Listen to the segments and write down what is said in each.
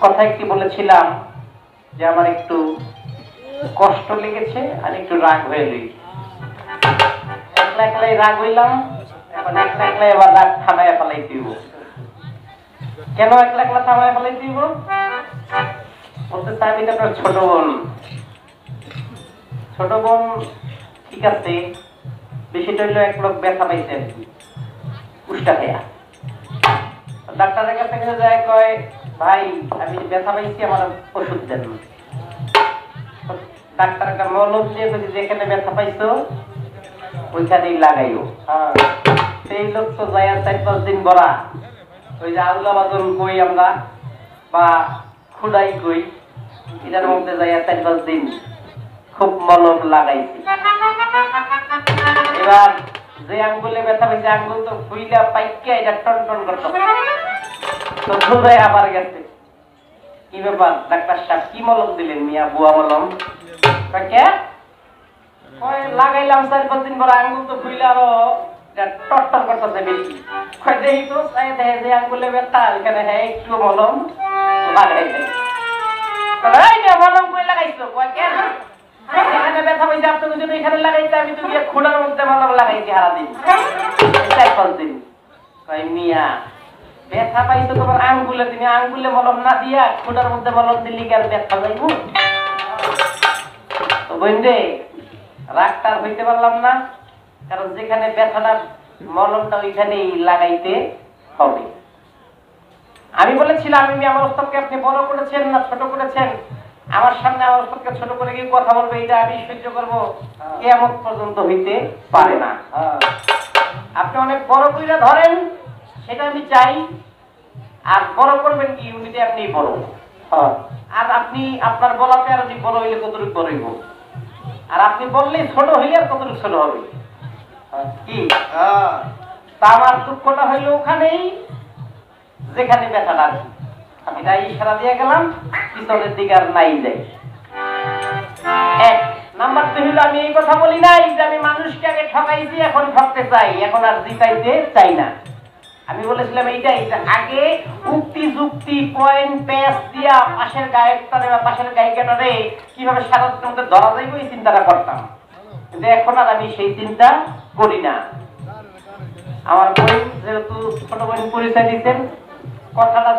কথা একটি বলেছিলাম যে আমার একটু কষ্ট লেগেছে আর একটু রাগ হয়ে গেছে। একলা একলাই রাগ হইলাম, এখন একলা একলাই আবার রাগ থামাইয়া ফেলাই দিব। কেন একলা একলা থামাইয়া ফেলাই দিব? বলতে চাই আমি আপনার ছোট বোন। ছোট বোন ঠিক আছে, বেশিটা হইলো এক লোক ব্যথা পাইছে আর কি, উষ্টা খেয়া। ডাক্তারের কাছে যায়, কয় ভাই আমি ব্যথা পাইছি, আমার ওষুধ দেন। ডাক্তার একটা মলম দিয়ে বলছি যেখানে ব্যথা পাইছো ওইখানেই লাগাইও। সেই লোক তো যায় 4-5 দিন বড়া ওই যে আল্লাহ বাদল কই আমরা বা খুদাই কই, এটার মধ্যে যায় 4-5 দিন খুব মলম লাগাইছি। এবার যে আঙ্গুলে ব্যথা পাইছে আঙ্গুল তো ফুইলা পাইকা এটা টন টন করতো, তো ধরে আবার গেছে। কি ব্যাপার ডাক্তার সাহেব, কি মলম দিলেন? মিয়া বুয়া মলম। লাগাইলাম 4-5 দিন পর আঙ্গুল তো ফুইলা আরো টটটর করতেছে বেশি। দেখি তো দেখে যে আঙ্গুলে ব্যথা এখানে হ্যাঁ একটু মলম লাগাই দেয়। মলম কই লাগাইছো? কয় কেন এখানে ব্যথা পাইছে আপনি যদি এখানে লাগাইছে, আমি তো গিয়ে খুঁড়ার মধ্যে মলম লাগাইছি সারাদিন 4-5 দিন। কয় মিয়া ব্যথা পাইছো তোমার আঙ্গুলে, তুমি আঙ্গুলে মলম না দিয়া খুঁড়ার মধ্যে মলম দিলি কি আর ব্যথা যাইব? তো বোন রে, রাগটা হইতে পারলাম না, কারণ যেখানে ব্যথাটা মলমটা ওইখানেই লাগাইতে হবে। আমি বলেছিলাম আমি আমার ওস্তাদকে আপনি বড় করেছেন না ছোট করেছেন, আমার সামনে আমার ওস্তাদকে ছোট করে গিয়ে কথা বলবে এটা আমি সহ্য করবো, কিয়ামত পর্যন্ত হইতে পারে না। আপনি অনেক বড় কইরা ধরেন সেটা আমি চাই, আর বড় করবেন কি উনিতে আপনি বড়, আর আপনি আপনার বলাতে আর আপনি বড় হইলে কতটুকু বড় হইব, আর আপনি বললে ছোট হইলে আর কতটুকু ছোট হবে কি? তা আমার দুঃখটা হইল ওখানেই যেখানে ব্যথাটা আছে। আমি তাই ইশারা দিয়ে গেলাম পিছনের দিকে আর নাই যাই। 1 নাম্বার 2 হইল আমি এই কথা বলি নাই যে আমি মানুষকে আগে ঠকাইছি এখন ঠকতে চাই, এখন আর জিতাইতে চাই না। আমি বলেছিলাম এইটাই যে আগে উক্তি যুক্তি পয়েন্ট পেস দিয়া পাশের গায়কটারে বা পাশের গায়িকাটারে কিভাবে সারাদিনের মধ্যে ধরা যাইব এই চিন্তাটা করতাম, কিন্তু এখন আর আমি সেই চিন্তা করি না। আমার বোন যেহেতু ছোট বোন পরিচয় দিচ্ছেন, কথাটা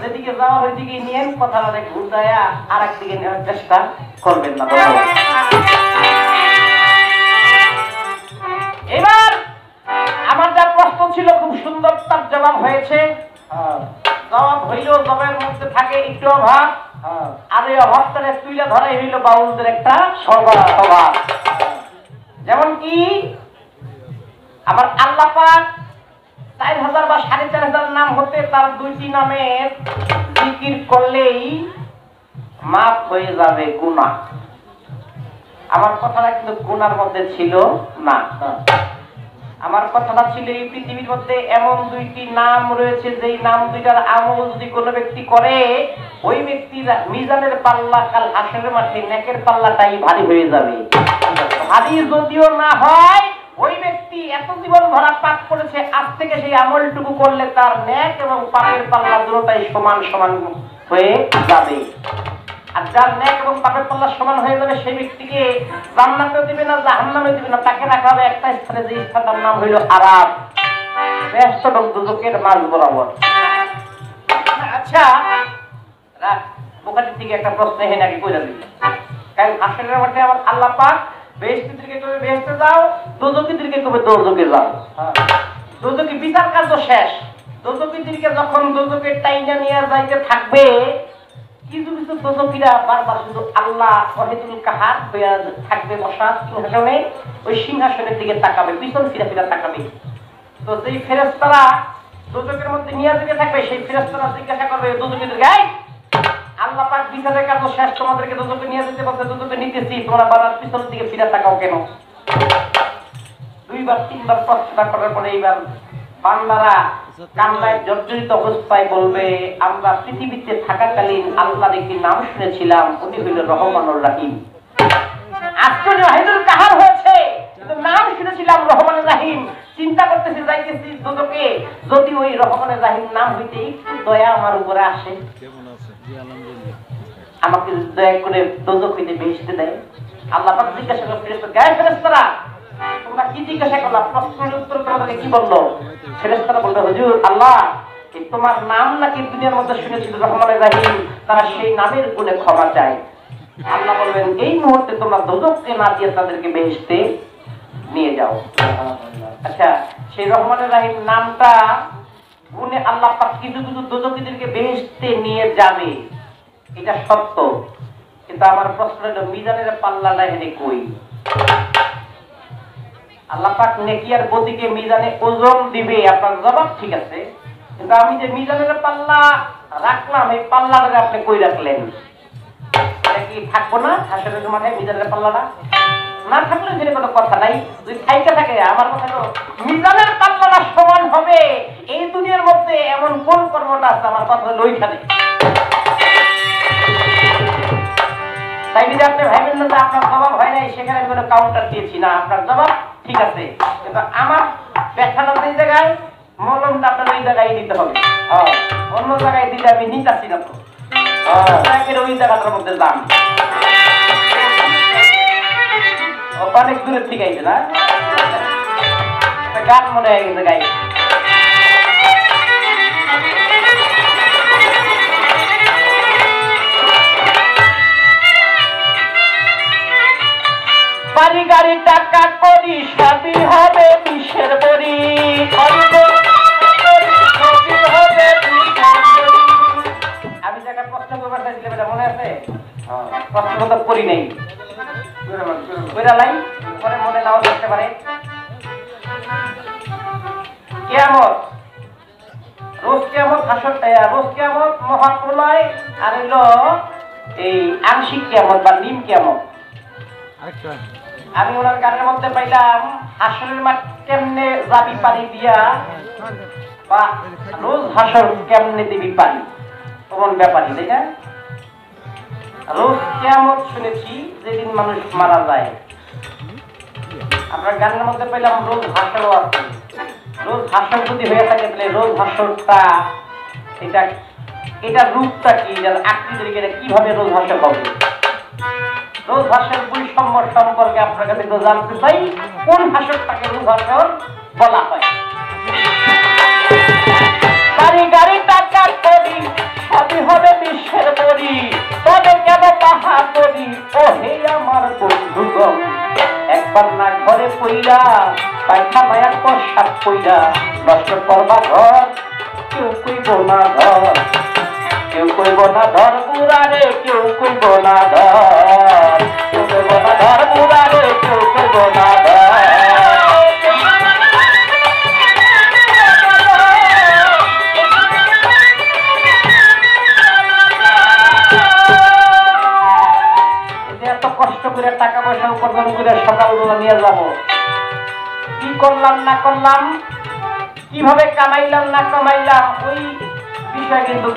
যেদিকে যাওয়া ওইদিকে নিয়ে কথাটা ঘুরাইয়া আর একদিকে নেওয়ার চেষ্টা করবেন না। এবার আমার যা প্রশ্ন ছিল খুব সুন্দর তার জবাব হয়েছে। জবাব হইল জবাবের মধ্যে থাকে একটু অভাব, আর এই অভাবটারে তুইলা ধরাই হইল বাউলদের একটা স্বভাব। যেমন কি আমার আল্লাহ পাক 4000 বা 4500 নাম হতে তার 2টি নামের জিকির করলেই মাফ হয়ে যাবে গুনাহ। আমার কথাটা কিন্তু গুনার মধ্যে ছিল না, আমার কথাটা ছিল এই পৃথিবীর মধ্যে এমন 2টি নাম রয়েছে যেই নাম দুইটার আমল যদি কোনো ব্যক্তি করে ওই ব্যক্তির মিজানের পাল্লা কাল হাসরের মাঠে নেকের পাল্লাটাই ভারী হয়ে যাবে। ভারী যদিও না হয় ওই ব্যক্তি এত জীবন ভরা পাপ করেছে, আজ থেকে সেই আমলটুকু করলে তার নেক এবং পাপের পাল্লা দুটোটাই সমান সমান হয়ে যাবে। আর যার নেক এবং পাপের পাল্লা সমান হয়ে যাবে সেই ব্যক্তিকে জান্নাতেও দিবে না জাহান্নামেও দিবে না, তাকে রাখা হবে একটা স্থানে, যে স্থানটার নাম হইল আরাব, ব্যস্ত এবং দুজকের মাঝ বরাবর। আচ্ছা বুখারীর থেকে একটা প্রশ্ন এখানে আগে কইরা দিই, কারণ হাসরের মাঠে আমার আল্লাহ পাক বেহেশতীদেরকে কবে বেহেশতে যাও, দোজখীদেরকে কবে দোজখে যাও। দোজখী বিচার কার্য শেষ, দোজখীদেরকে যখন দোজখে টাইনা নিয়ে যাইতে থাকবে, কিছু কিছু দোজখীরা বারবার শুধু আল্লাহ ওয়াহিদুল কাহার হয়ে থাকবে বসা সিংহাসনে, ওই সিংহাসনের দিকে তাকাবে, পিছন ফিরা ফিরা তাকাবে। তো যেই ফেরেশতারা দোজখের মধ্যে নিয়ে যেতে থাকবে সেই ফেরেশতারা জিজ্ঞাসা করবে দোজখীদেরকে, আল্লাহ পাক বিচারের কাজ শেষ, তোমাদেরকে দোজখে নিয়ে যেতে বলছে, দোজখে নিতেছি, তোমরা বারবার পিছনের দিকে ফিরে তাকাও কেন? 2বার 3বার প্রশ্ন করার পরে এইবার বান্দারা কান্নায় জর্জরিত অবস্থায় বলবে, আমরা পৃথিবীতে থাকাকালীন আল্লাহর একটি নাম শুনেছিলাম, উনি হইল রহমানুর রাহিম। আজকে ওয়াহিদুল কাহার হয়েছে, কিন্তু নাম শুনেছিলাম রহমান রাহিম, চিন্তা করতেছি যাইতেছি দুদকে, যদি ওই রহমান রাহিম নাম হইতে একটু দয়া আমার উপরে আসে, আমাকে দয়া করে দুদক হইতে বেহেশতে দেয়। আল্লাহ পাক জিজ্ঞাসা করে ফেরেশতা, গায়ে ফেরেশতারা তোমরা কি জিজ্ঞাসা করলা? প্রশ্নের উত্তর তোমাদেরকে কি বললো? ফেরেশতারা বলল, হুজুর আল্লাহ তোমার নাম নাকি দুনিয়ার মধ্যে শুনেছিল রহমান রাহিম, তারা সেই নামের গুণে ক্ষমা চায়। আল্লাহ বলবেন এই মুহূর্তে তোমরা দোজখে না দিয়ে তাদেরকে বেহেশতে নিয়ে যাও। আচ্ছা, সেই রহমান রাহিম নামটা গুণে আল্লাহ পাক কিছু কিছু দোজখীদেরকে বেহেশতে নিয়ে যাবে, এটা সত্য। কিন্তু আমার প্রশ্ন হলো মিজানের পাল্লাটা এনে কই? আল্লাহ পাক নেকি আর বদিকে মিজানে ওজন দিবে, আপনার জবাব ঠিক আছে, কিন্তু আমি যে মিজানের পাল্লা রাখলাম, এই পাল্লাটা আপনি কই রাখলেন? এটা কি থাকবো না হাসরের মাঠে মিজানের পাল্লাটা? না থাকলে সেটা কোনো কথা নাই, যদি থাইকে থাকে। আমার কথা হলো মিজানের পাল্লাটা সমান হবে এই দুনিয়ার মধ্যে এমন কোন কর্মটা আছে? আমার কথা হলো ওইখানে। তাই যদি আপনি ভাইবেন না যে আপনার জবাব হয় নাই, সেখানে আমি কোনো কাউন্টার দিয়েছি না, আপনার জবাব ঠিক আছে, কিন্তু আমার ব্যথাটা এই জায়গায়, মলমটা আপনার ওই জায়গায় নিতে হবে। অন্য জায়গায় দিলে আমি নিতাছি না তো, ওই জায়গাটার মধ্যে যান। অনেক দূরের থেকে আইছে না, গান মনে হয়ে গেছে গাই। বাড়ি গাড়ি টাকা করি সাথী হবে বিষের বড়ি, আমি যাকে প্রশ্ন করবার চাইছিলাম এটা মনে আছে? প্রশ্ন তো করি নাই, পরে মনে নাও থাকতে পারে। কিয়ামত, রোজ কিয়ামত, হাসর, রোজ কিয়ামত, মহাপ্রলয়, আর হইলো এই আংশিক কিয়ামত বা নিম কিয়ামত। আমি ওনার গানের মধ্যে পাইলাম হাসরের মাঠ কেমনে যাবি পানি দিয়া, বা রোজ হাসর কেমনে দিবি পানি, কোন ব্যাপারই তাই না? রোজ কিয়ামত শুনেছি যেদিন মানুষ মারা যায়, আপনার গানের মধ্যে পাইলাম রোজ হাসরও আছে। রোজ হাসর যদি হয়ে থাকে তাহলে রোজ হাসরটা এটা রূপটা কি, আকৃতির এটা কিভাবে রোজ হাসর হবে? রোজ হাসর বৈষম্য সম্পর্কে আপনার কাছে জানতে চাই, কোন হাসরটাকে রোজ হাসর বলা হয়? বাড়ি গাড়ি টাকা করি সবই হবে বিশ্বের বড়ি, তবে কেন বাহাদুরি ও হে আমার বন্ধুগণ, একবার না ঘরে পইরা পায়খানায় প্রসাদ পইরা নষ্ট করবা ঘর, কেউ কইব না ঘর, কেউ কইব না ধর পুরারে, কেউ কইব না ধর, কেউ কইব না ধর পুরারে, কেউ কইব না ধর। এত কষ্ট করে টাকা পয়সা উপার্জন করে সকালবেলা নিয়ে যাব, কি করলাম না করলাম, কিভাবে কামাইলাম না কামাইলাম, ওই বিষয় কিন্তু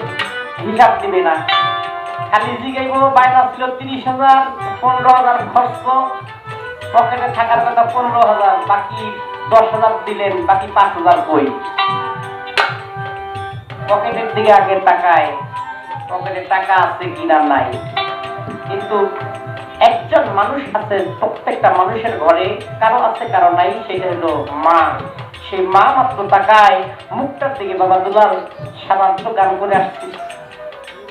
হিসাব দিবে না। খালি জিগাইব বায়না ছিল 30,000, 15,000 খরচ, পকেটে থাকার কথা 15,000, বাকি 10,000 দিলেন, বাকি 5,000 কই? পকেটের দিকে আগে তাকায়, পকেটে টাকা আছে কিনা নাই। কিন্তু একজন মানুষ আছে, প্রত্যেকটা মানুষের ঘরে কারো আছে কারো নাই, সেটা হলো মা। সেই মা মাত্র তাকায় মুখটার দিকে, বাবা দুলাল সাধারণত গান করে আসছি,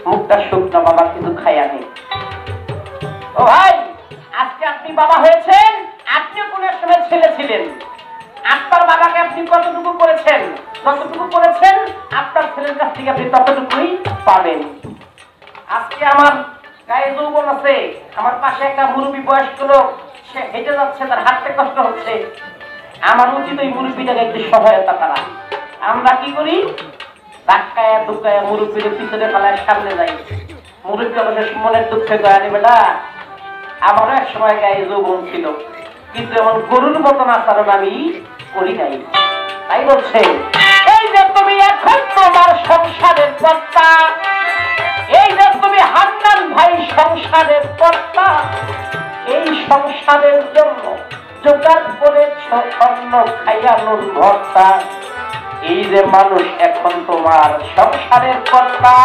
মুখটা শুকনো, বাবা কিছু খাইয়া নেই। ও ভাই, আজকে আপনি বাবা হয়েছেন, আপনি কোন এক সময় ছেলে ছিলেন, আপনার বাবাকে আপনি কতটুকু করেছেন, যতটুকু করেছেন আপনার ছেলের কাছ থেকে আপনি ততটুকুই পাবেন। আজকে আমার গায়ে যৌবন আছে, আমার পাশে একটা মুরব্বী বয়স্ক লোক, সে হেঁটে যাচ্ছে, তার হাঁটতে কষ্ট হচ্ছে, আমার উচিত ওই মুরব্বীটাকে একটু সহায়তা করা। আমরা কি করি? ধাক্কায় ধুকায় মুরব্বীর পিছনে পালায় সামনে যাই। মুরব্বী অবশ্য মনের দুঃখে দয়া নেবে না, আমারও এক সময় গায়ে যৌবন ছিল, কিন্তু এমন গরুর মতন আচরণ আমি করি নাই। তাই বলছে, এই যে তুমি এখন তোমার সংসারের কর্তা, এই যে তুমি হান্নান ভাই সংসারের কর্তা, এই সংসারের জন্য জোগাড় করে অন্ন খাইয়া নুন ভর্তা। এই যে মানুষ এখন তোমার সংসারের কর্তা,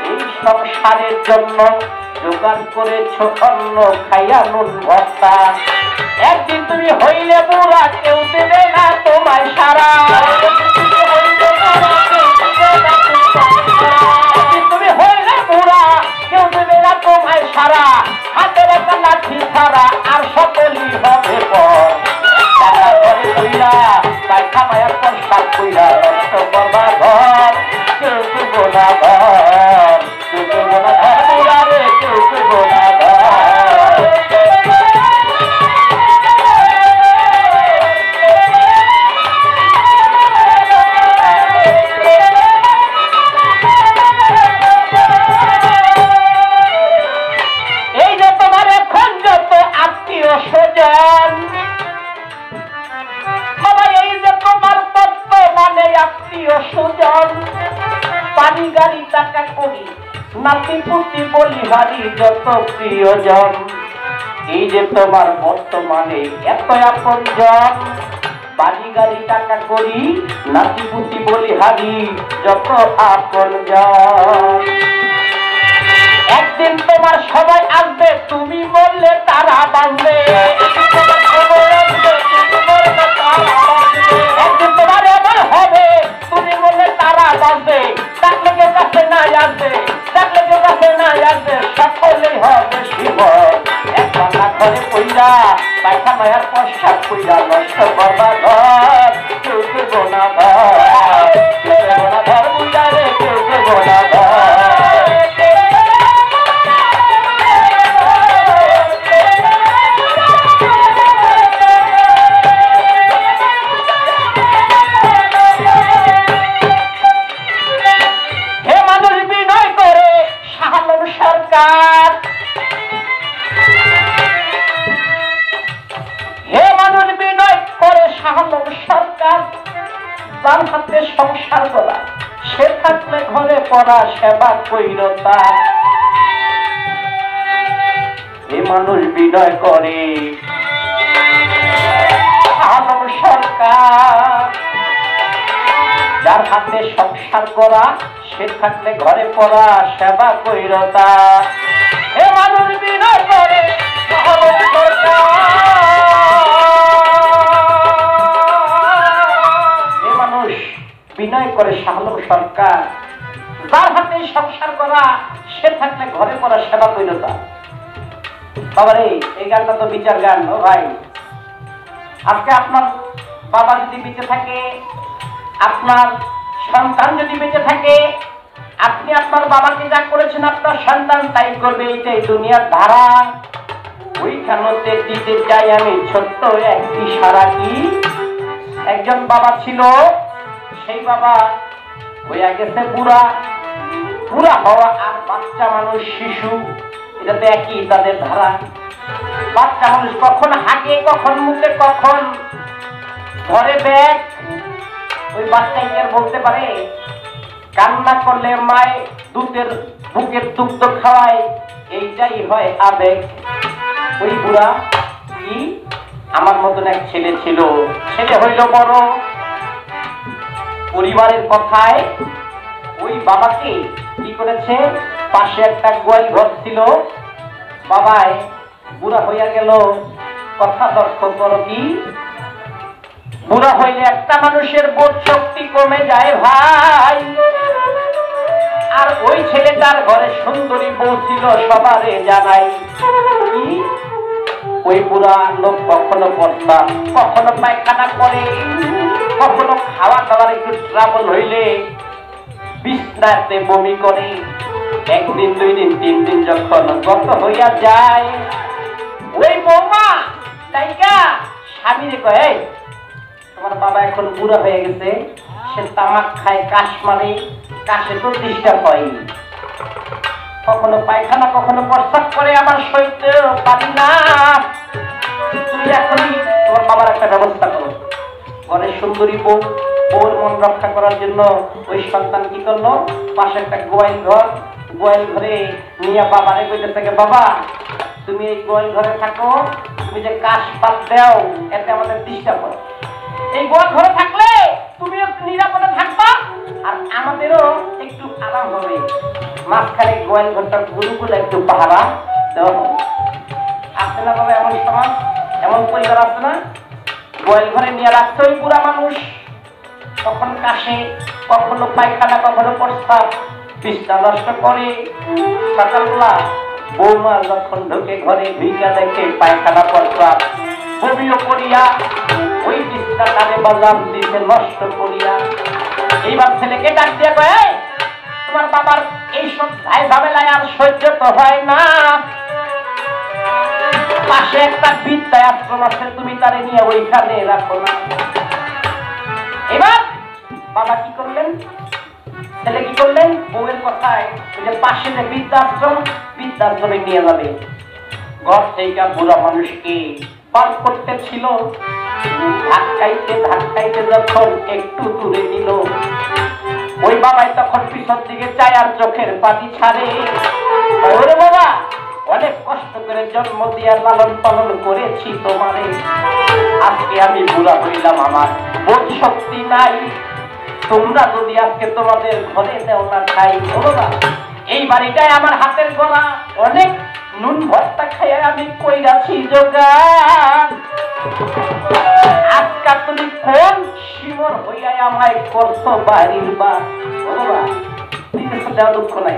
এই সংসারের জন্য জোগাড় করেছ অন্ন খাইয়া নুন ভর্তা। একদিন তুমি হইলে বুড়া, কেউ দেবে না তোমায় সারা। তুমি হইলে বুড়া, কেউ দেবে না তোমায় সারা। হাতের একটা লাঠি ছাড়া আর সকলই হবে পর। টাকা করে কইরা টাকা মায়ের প্রস্তাব কইরা নষ্ট করবা ঘর। কেউ দেবো না ঘর, কেউ দেবো না ঘর বুড়া রে, কেউ দেবো না ঘর। এই যে তোমার এখন যত আত্মীয় স্বজন, এই যে তোমার বর্তমানে আত্মীয় স্বজন, পানি গাড়ি টাকা করি নাতি পুতি বলিহারি যত প্রিয়জন। এই যে তোমার বর্তমানে এত আপনজন, বাড়ি গাড়ি টাকা করি নাতি পুতি বলিহারি যত আপনজন। একদিন তোমার সবাই আসবে, তুমি বললে তারা বাঁধবে। একদিন তোমার এমন হবে, তুমি বললে তারা বাঁধবে। ডাকলে কেউ কাছে না আসবে, ডাকলে কেউ কাছে না আসবে, সকলেই হবে শিবর। একবার ঘরে কইরা পায়খা মায়ার প্রস্তাব কইরা নষ্ট করবা ঘর। কেউ দেবো না ঘর, কেউ দেবো না ঘর বুঝা রে, কেউ দেবো না ঘর। সরকার, হে মানুষ বিনয় করে শাহালম সরকার, যার হাতে সংসার করা সে থাকলে ঘরে পড়া সেবা কইরতা। হে মানুষ বিনয় করে শাহালম সরকার, যার হাতে সংসার করা সে থাকলে ঘরে পড়া সেবা কইরতা। হে মানুষ বিনয় করে শাহালম সরকার, হে মানুষ বিনয় করে শাহালম সরকার, যার হাতে সংসার করা সে থাকলে ঘরে পড়া সেবা কইরতা। বাবারে এই গানটা তো বিচার গান। ও ভাই, আজকে আপনার বাবা যদি বেঁচে থাকে, আপনার সন্তান যদি বেঁচে থাকে, আপনি আপনার বাবাকে যা করেছেন আপনার সন্তান তাই করবে। এইটাই দুনিয়ার ধারা। ওইখানে দিতে চাই আমি ছোট্ট একটি সারা। কি একজন বাবা ছিল, সেই বাবা হইয়া গেছে বুড়া। বুড়া হওয়া আর বাচ্চা মানুষ শিশু, এটাতে একই তাদের ধারা। বাচ্চা মানুষ কখন হাঁকে, কখন মুখে, কখন ধরে ব্যাগ। ওই বাচ্চাই আর বলতে পারে? কান্না করলে মায় দুধের বুকের দুগ্ধ খাওয়ায়, এইটাই হয় আবেগ। ওই বুড়া কি আমার মতন এক ছেলে ছিল, ছেলে হইল বড়। পরিবারের কথায় ওই বাবাকে কি করেছে, পাশে একটা গোয়াল ঘর ছিল। বাবায় বুড়া হইয়া গেল, কথা দর্শন করো কি, বুড়া হইলে একটা মানুষের বোধ শক্তি কমে যায় ভাই। আর ওই ছেলেটার ঘরে সুন্দরী বউ ছিল, সবারে জানাই। ওই বুড়া লোক কখনো বর্ষা, কখনো পায়খানা করে, কখনো খাওয়া দাওয়ার একটু ট্রাবল হইলে বিছনাতে বমি করে। একদিন, দুই দিন, তিন দিন যখন গত হইয়া যায়, ওই বৌমা তাইকা স্বামীরে কয়, তোমার বাবা এখন বুড়া হয়ে গেছে, সে তামাক খায়, কাশ মারে, কাশে তো ডিস্টার্ব হয়, কখনো পায়খানা কখনো প্রস্রাব করে, আমার সইতে পারি না। তুমি এখনই তোমার বাবার একটা ব্যবস্থা করো। ঘরের সুন্দরী বউ, বউর মন রক্ষা করার জন্য ওই সন্তান কি করলো, পাশে একটা গোয়াল ঘর, গোয়াল ঘরে নিয়ে বাবারে কইতে থাকে, বাবা তুমি এই গোয়াল ঘরে থাকো, তুমি যে কাশ পাত দাও এতে আমাদের ডিস্টার্ব হয়। এই গোয়া ঘরে থাকলে তুমিও নিরাপদে থাকবা আর আমাদেরও একটু আরাম হবে। মাঝখানে গোয়াল ঘরটার গুরুগুলো একটু পাহারা দেওয়া হবে। আসছে না বাবা এমন সমাজ, এমন পরিবার আছে না? গোয়াল ঘরে নিয়ে রাখতো ওই বুড়া মানুষ, কখন কাশে, কখনো পায়খানা, কখনো প্রস্তাব, বিছনা নষ্ট করে। সকালবেলা বৌমা যখন ঢুকে ঘরে ভিজা দেখে পায়খানা প্রস্তাব বমিও করিয়া ওই বিছনা কানে বাজাম দিতে নষ্ট করিয়া। এইবার ছেলেকে ডাক দিয়ে কয়, তোমার বাবার এইসব ঝাই ঝামেলায় আর সহ্য তো হয় না, পাশে একটা বিদ্যা আশ্রম আছে, তুমি তারে নিয়ে ওইখানে রাখো না। এবার বাবা কি করলেন, ছেলে কি করলেন, বউয়ের কথায় যে পাশে যে বৃদ্ধাশ্রমে নিয়ে যাবে। ঘর থেকে বুড়া মানুষকে পার করতেছিল, ধাক্কাইতে ধাক্কাইতে যখন একটু দূরে নিল, ওই বাবাই তখন পিছন দিকে চায় আর চোখের পানি ছাড়ে। ওরে বাবা, অনেক কষ্ট করে জন্ম দিয়ে লালন পালন করেছি তোমারে, আজকে আমি বুড়া হইলাম, আমার বোধ শক্তি নাই, তোমরা যদি আজকে তোমাদের ঘরে দেও না খাই। বাবা, এই বাড়িটাই আমার হাতের গড়া, অনেক নুন ভর্তা খাইয়া আমি কইরাছি জোগান, আজকা তুমি কোন শিমর হইয়া আমায় করছো বাড়ির বা। বাবা, দেওয়া দুঃখ নাই।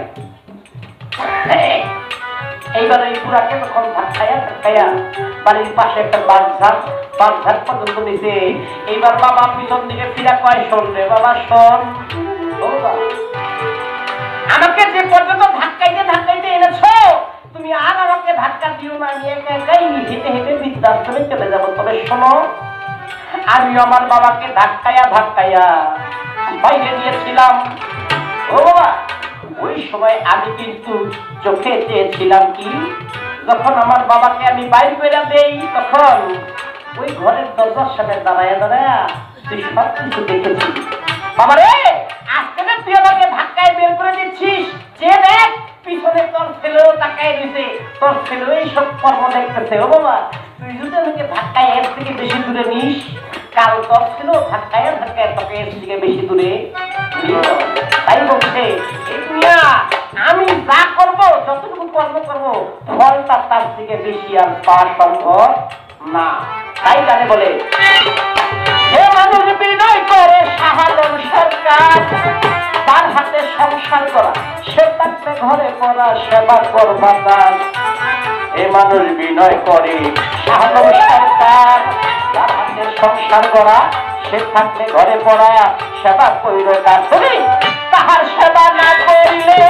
এইবার এই বুড়াকে তখন ধাক্কাইয়া বাড়ির পাশে একটা বাঁশঝাড় পর্যন্ত দিছে। এইবার বাবা পিছন দিকে ফিরা কয়, শোন রে বাবা শোন, আমাকে যে পর্যন্ত ধাক্কাইতে এনেছো, তুমি আর আমাকে ধাক্কা দিও না, আমি একা একাই হেঁটে হেঁটে বৃদ্ধাশ্রমে চলে যাবো। তবে শোনো, আমি আমার বাবাকে ধাক্কাইয়া বাইরে দিয়েছিলাম। ও বাবা, ওই সময় আমি কিন্তু চোখে চেয়েছিলাম কি, যখন আমার বাবাকে আমি বাইর করে দেই, তখন ওই ঘরের দরজার সামনে দাঁড়ায়া তুই সব কিছু দেখেছিস। বাবা রে, আজকে না তুই আমাকে ধাক্কায় বের করে দিচ্ছিস, যে দেখ পিছনে তোর ছেলেও তাকায় দিছে, তোর ছেলেও এইসব কর্ম দেখতেছে। ও বাবা, তুই যদি আমাকে ধাক্কায় এর থেকে বেশি দূরে নিস, কাল তোর ছেলেও ধাক্কায় তোকে এর থেকে বেশি দূরে। তাই বলছে, এই দুনিয়া আমি যা করবো, যতটুকু কর্ম করবো, ফলটা তার থেকে বেশি আর পাওয়া সম্ভব না। তাই জানে বলে, হে মানুষ বিনয় করে শাহাদম সরকার, তার হাতে সংসার করা, সে থাকলে ঘরে করা সেবা করবা তার। হে মানুষ বিনয় করে শাহাদম সরকার, তার হাতে সংসার করা, সে থাকলে ঘরে পড়া সেবা কইর তার। তুমি তাহার সেবা না করিলে,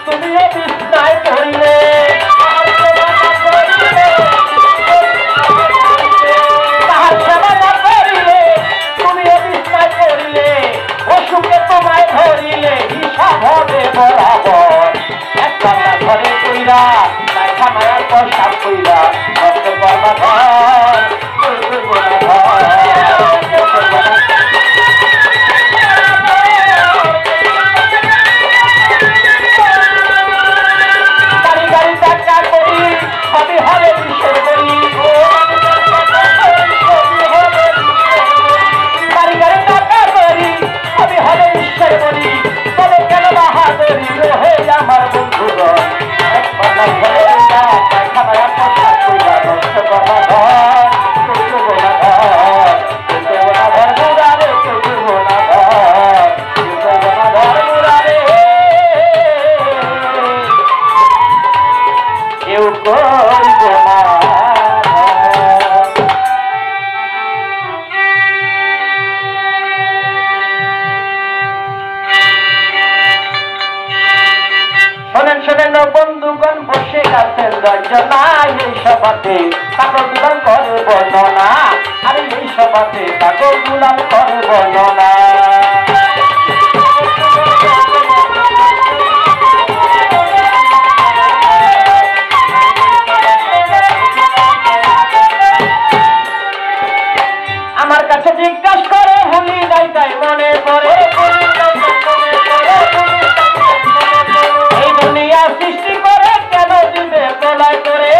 তুমিও বিছনায় পড়িলে, তাহার সেবা না করিলে, তুমিও বিছনায় পড়িলে, অসুখে তোমায় ধরিলে হিসাব হবে বরাবর। একটা ঘরে কইরা খানার পয়সা কইরা নষ্ট করবা ঘর, আমার বন্ধুগণ বন্ধুগণ বসে গেছেন রঞ্জনায়, এই সভাতে কাগজ দুলাল করে বর্ণনা, আরে এই সভাতে কাগজ দুলাল করে বর্ণনা। আমার কাছে জিজ্ঞাসা করে ভুলি নাই, তাই মনে করে এই দুনিয়া সৃষ্টি করে কেন দিবে প্রলয় করে,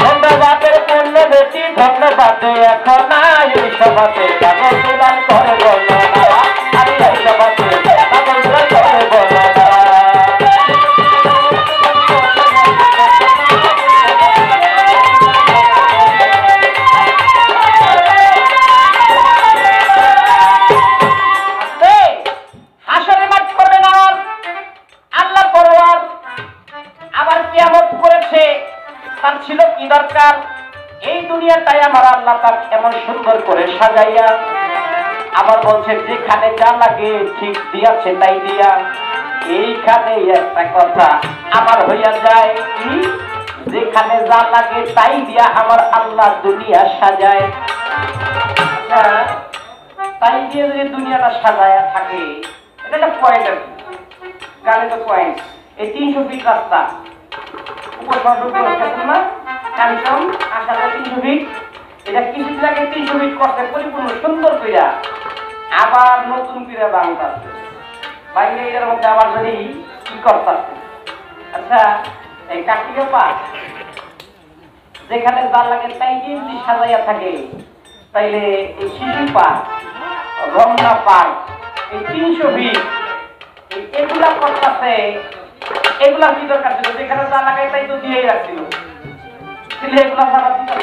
ধন্য বাপের পূর্ণ বেশি ধন্য সাজাইয়া, আবার বলছে যেখানে যা লাগে ঠিক দিয়াছে তাই দিয়া। এইখানে একটা কথা আমার হইয়া যায় কি, যেখানে যা লাগে তাই দিয়া আমার আল্লাহ দুনিয়া সাজায়। তাই দিয়ে যদি দুনিয়াটা সাজায়া থাকে, এটা একটা পয়েন্ট আর কি, গানে তো পয়েন্ট। এই 300 ফিট রাস্তা না কাঞ্চন আসা 300 ফিট, এটা কিছুদিন আগে 300 ফিট করছে পরিপূর্ণ সুন্দর কইরা, আবার নতুন করে বাংলাদেশ বাইরে এর মধ্যে আবার যদি কি করতেছে। আচ্ছা, এই কার্তিকা পার্ক যেখানে যা লাগে তাই দিয়ে যদি সাজাইয়া থাকে, তাইলে এই শিশু পার্ক, রমনা পার্ক, এই 300 ফিট এগুলা করতেছে, এগুলা কি দরকার ছিল? যেখানে যা লাগাই তাই তো দিয়েই রাখছিল, এগুলা সারা দিতে